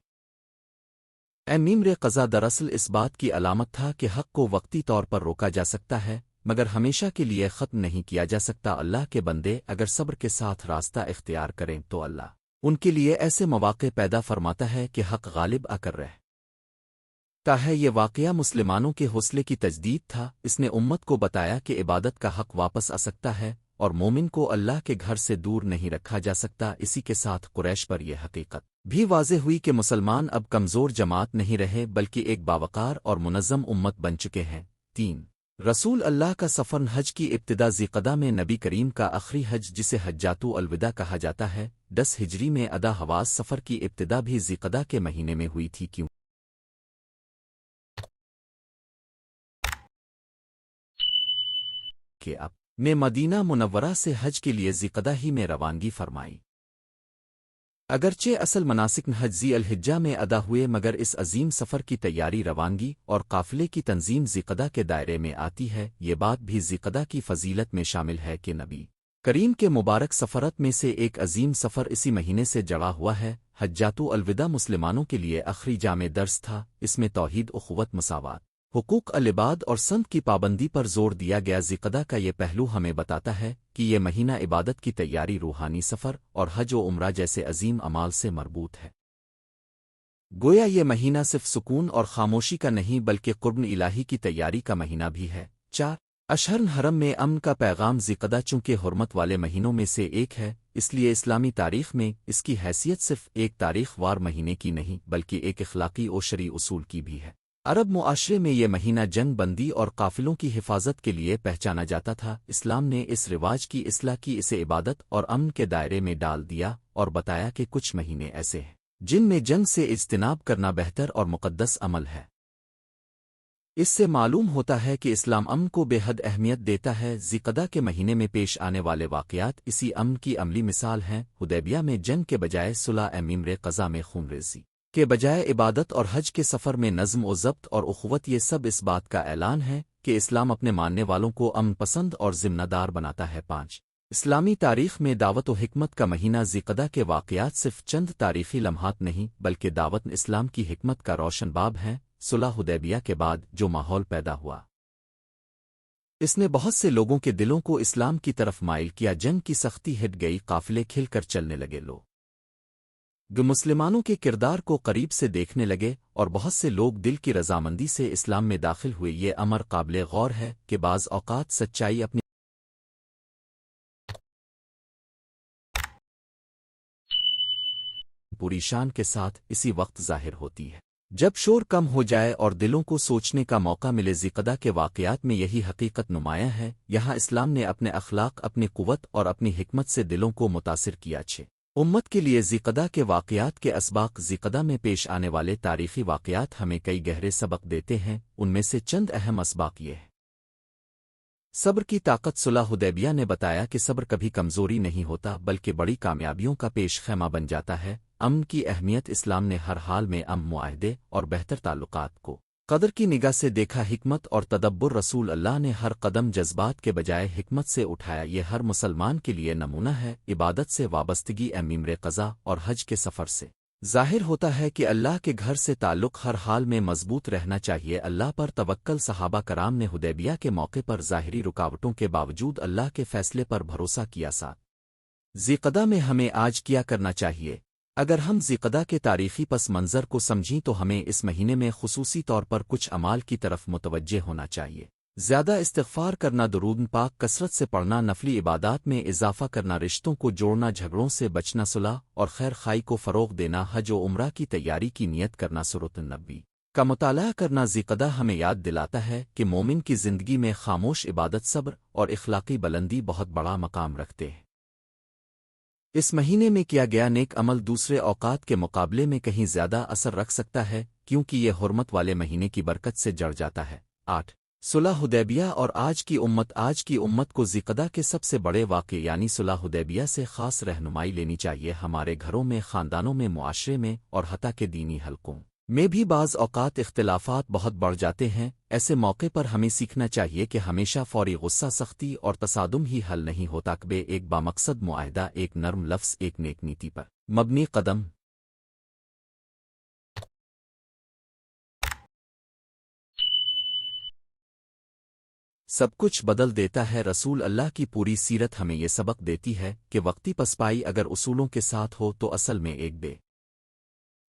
میمر قضا دراصل اس بات کی علامت تھا کہ حق کو وقتی طور پر روکا جا سکتا ہے، مگر ہمیشہ کے لیے ختم نہیں کیا جا سکتا۔ اللہ کے بندے اگر صبر کے ساتھ راستہ اختیار کریں تو اللہ ان کے لیے ایسے مواقع پیدا فرماتا ہے کہ حق غالب آ کر رہتا ہے۔ یہ واقعہ مسلمانوں کے حوصلے کی تجدید تھا۔ اس نے امت کو بتایا کہ عبادت کا حق واپس آ سکتا ہے اور مومن کو اللہ کے گھر سے دور نہیں رکھا جا سکتا۔ اسی کے ساتھ قریش پر یہ حقیقت بھی واضح ہوئی کہ مسلمان اب کمزور جماعت نہیں رہے بلکہ ایک باوقار اور منظم امت بن چکے ہیں۔ 3 رسول اللہ کا سفر۔ حج کی ابتدا ذیقعدہ میں نبی کریم کا آخری حج، جسے حجۃ الوداع کہا جاتا ہے، 10 ہجری میں ادا ہوا۔ سفر کی ابتدا بھی ذیقعدہ کے مہینے میں ہوئی تھی، کیوں کہ اب نے مدینہ منورہ سے حج کے لیے ذیقعدہ ہی میں روانگی فرمائی۔ اگرچہ اصل مناسک حج ذی الحجہ میں ادا ہوئے، مگر اس عظیم سفر کی تیاری، روانگی اور قافلے کی تنظیم ذیقعدہ کے دائرے میں آتی ہے۔ یہ بات بھی ذیقعدہ کی فضیلت میں شامل ہے کہ نبی کریم کے مبارک سفرات میں سے ایک عظیم سفر اسی مہینے سے جڑا ہوا ہے۔ حجۃ الوداع مسلمانوں کے لیے آخری جامع درس تھا۔ اس میں توحید، اخوت، مساوات، حقوق العباد اور سنت کی پابندی پر زور دیا گیا۔ ذیقعدہ کا یہ پہلو ہمیں بتاتا ہے کہ یہ مہینہ عبادت کی تیاری، روحانی سفر اور حج و عمرہ جیسے عظیم اعمال سے مربوط ہے۔ گویا یہ مہینہ صرف سکون اور خاموشی کا نہیں بلکہ قرب الہی کی تیاری کا مہینہ بھی ہے۔ 4 اشہر حرم میں امن کا پیغام۔ ذیقعدہ چونکہ حرمت والے مہینوں میں سے ایک ہے، اس لیے اسلامی تاریخ میں اس کی حیثیت صرف ایک تاریخ وار مہینے کی نہیں بلکہ ایک اخلاقی و شرعی اصول کی بھی ہے۔ عرب معاشرے میں یہ مہینہ جنگ بندی اور قافلوں کی حفاظت کے لیے پہچانا جاتا تھا۔ اسلام نے اس رواج کی اصلاح کی، اسے عبادت اور امن کے دائرے میں ڈال دیا اور بتایا کہ کچھ مہینے ایسے ہیں جن میں جنگ سے اجتناب کرنا بہتر اور مقدس عمل ہے۔ اس سے معلوم ہوتا ہے کہ اسلام امن کو بے حد اہمیت دیتا ہے۔ ذیقعدہ کے مہینے میں پیش آنے والے واقعات اسی امن کی عملی مثال ہیں۔ حدیبیہ میں جنگ کے بجائے صلح، میمر قضا میں خون ریزی کے بجائے عبادت، اور حج کے سفر میں نظم و ضبط اور اخوت، یہ سب اس بات کا اعلان ہے کہ اسلام اپنے ماننے والوں کو امن پسند اور ذمہ دار بناتا ہے۔ 5 اسلامی تاریخ میں دعوت و حکمت کا مہینہ۔ ذیقعدہ کے واقعات صرف چند تاریخی لمحات نہیں بلکہ دعوت اسلام کی حکمت کا روشن باب ہیں۔ صلح حدیبیہ کے بعد جو ماحول پیدا ہوا، اس نے بہت سے لوگوں کے دلوں کو اسلام کی طرف مائل کیا۔ جنگ کی سختی ہٹ گئی، قافلے کھل کر چلنے لگے، لوگ مسلمانوں کے کردار کو قریب سے دیکھنے لگے اور بہت سے لوگ دل کی رضامندی سے اسلام میں داخل ہوئے۔ یہ امر قابل غور ہے کہ بعض اوقات سچائی اپنی پوری شان کے ساتھ اسی وقت ظاہر ہوتی ہے جب شور کم ہو جائے اور دلوں کو سوچنے کا موقع ملے۔ ذیقعدہ کے واقعات میں یہی حقیقت نمایاں ہے۔ یہاں اسلام نے اپنے اخلاق، اپنی قوت اور اپنی حکمت سے دلوں کو متاثر کیا۔ امت کے لیے ذیقعدہ کے واقعات کے اسباق۔ ذیقعدہ میں پیش آنے والے تاریخی واقعات ہمیں کئی گہرے سبق دیتے ہیں۔ ان میں سے چند اہم اسباق یہ ہیں۔ صبر کی طاقت۔ صلح حدیبیہ نے بتایا کہ صبر کبھی کمزوری نہیں ہوتا بلکہ بڑی کامیابیوں کا پیش خیمہ بن جاتا ہے۔ امن کی اہمیت۔ اسلام نے ہر حال میں امن، معاہدے اور بہتر تعلقات کو قدر کی نگاہ سے دیکھا۔ حکمت اور تدبر۔ رسول اللہ نے ہر قدم جذبات کے بجائے حکمت سے اٹھایا۔ یہ ہر مسلمان کے لیے نمونہ ہے۔ عبادت سے وابستگی۔ میمر قضا اور حج کے سفر سے ظاہر ہوتا ہے کہ اللہ کے گھر سے تعلق ہر حال میں مضبوط رہنا چاہیے۔ اللہ پر توکل۔ صحابہ کرام نے حدیبیہ کے موقع پر ظاہری رکاوٹوں کے باوجود اللہ کے فیصلے پر بھروسہ کیا۔ ساتھ ذیقعدہ میں ہمیں آج کیا کرنا چاہیے؟ اگر ہم ذیقعدہ کے تاریخی پس منظر کو سمجھیں تو ہمیں اس مہینے میں خصوصی طور پر کچھ اعمال کی طرف متوجہ ہونا چاہیے۔ زیادہ استغفار کرنا، درود پاک کثرت سے پڑھنا، نفلی عبادات میں اضافہ کرنا، رشتوں کو جوڑنا، جھگڑوں سے بچنا، صلح اور خیر خائی کو فروغ دینا، حج و عمرہ کی تیاری کی نیت کرنا، سورۃ النبی کا مطالعہ کرنا۔ ذیقعدہ ہمیں یاد دلاتا ہے کہ مومن کی زندگی میں خاموش عبادت، صبر اور اخلاقی بلندی بہت بڑا مقام رکھتے ہیں۔ اس مہینے میں کیا گیا نیک عمل دوسرے اوقات کے مقابلے میں کہیں زیادہ اثر رکھ سکتا ہے، کیونکہ یہ حرمت والے مہینے کی برکت سے جڑ جاتا ہے۔ 8 صلح حدیبیہ اور آج کی امت کو ذیقعدہ کے سب سے بڑے واقعے یعنی صلح حدیبیہ سے خاص رہنمائی لینی چاہیے۔ ہمارے گھروں میں، خاندانوں میں، معاشرے میں اور حتیٰ کہ دینی حلقوں میں بھی بعض اوقات اختلافات بہت بڑھ جاتے ہیں۔ ایسے موقع پر ہمیں سیکھنا چاہیے کہ ہمیشہ فوری غصہ، سختی اور تصادم ہی حل نہیں ہوتا، کہ ایک بامقصد معاہدہ، ایک نرم لفظ، ایک نیک نیتی پر مبنی قدم سب کچھ بدل دیتا ہے۔ رسول اللہ کی پوری سیرت ہمیں یہ سبق دیتی ہے کہ وقتی پسپائی اگر اصولوں کے ساتھ ہو تو اصل میں ایک بے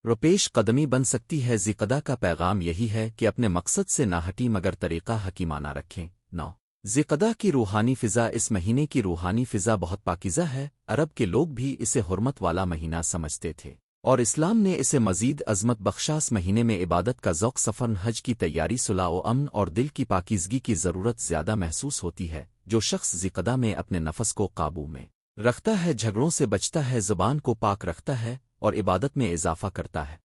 روپیش قدمی بن سکتی ہے۔ ذیقعدہ کا پیغام یہی ہے کہ اپنے مقصد سے نہ ہٹیں مگر طریقہ حکیمانہ رکھیں۔ 9 ذیقعدہ کی روحانی فضا، اس مہینے کی روحانی فضا بہت پاکیزہ ہے۔ عرب کے لوگ بھی اسے حرمت والا مہینہ سمجھتے تھے، اور اسلام نے اسے مزید عظمت بخشا۔ اس مہینے میں عبادت کا ذوق، سفر، حج کی تیاری، صلح و امن اور دل کی پاکیزگی کی ضرورت زیادہ محسوس ہوتی ہے۔ جو شخص ذیقعدہ میں اپنے نفس کو قابو میں رکھتا ہے، جھگڑوں سے بچتا ہے، زبان کو پاک رکھتا ہے اور عبادت میں اضافہ کرتا ہے،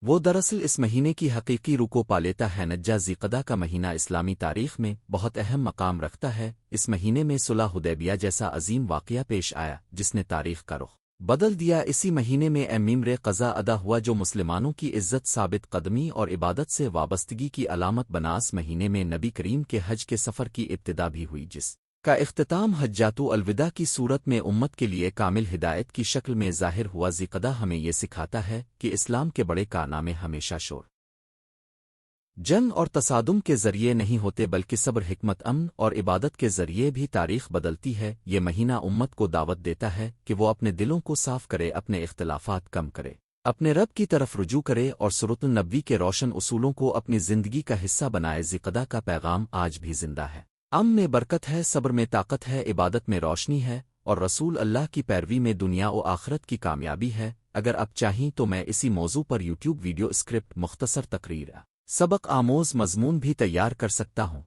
وہ دراصل اس مہینے کی حقیقی روح کو پا لیتا ہے۔ نجہ ذیقعدہ کا مہینہ اسلامی تاریخ میں بہت اہم مقام رکھتا ہے۔ اس مہینے میں صلح حدیبیہ جیسا عظیم واقعہ پیش آیا جس نے تاریخ کا رخ بدل دیا۔ اسی مہینے میں میمر قضا ادا ہوا جو مسلمانوں کی عزت، ثابت قدمی اور عبادت سے وابستگی کی علامت بنا۔ اس مہینے میں نبی کریم کے حج کے سفر کی ابتدا بھی ہوئی، جس کا اختتام حجۃ الوداع کی صورت میں امت کے لیے کامل ہدایت کی شکل میں ظاہر ہوا۔ ذیقعدہ ہمیں یہ سکھاتا ہے کہ اسلام کے بڑے کارنامے ہمیشہ شور، جنگ اور تصادم کے ذریعے نہیں ہوتے، بلکہ صبر، حکمت، امن اور عبادت کے ذریعے بھی تاریخ بدلتی ہے۔ یہ مہینہ امت کو دعوت دیتا ہے کہ وہ اپنے دلوں کو صاف کرے، اپنے اختلافات کم کرے، اپنے رب کی طرف رجوع کرے اور سورۃ النبی کے روشن اصولوں کو اپنی زندگی کا حصہ بنائے۔ ذیقعدہ کا پیغام آج بھی زندہ ہے۔ امن میں برکت ہے، صبر میں طاقت ہے، عبادت میں روشنی ہے اور رسول اللہ کی پیروی میں دنیا و آخرت کی کامیابی ہے۔ اگر آپ چاہیں تو میں اسی موضوع پر یوٹیوب ویڈیو اسکرپٹ، مختصر تقریر، سبق آموز مضمون بھی تیار کر سکتا ہوں۔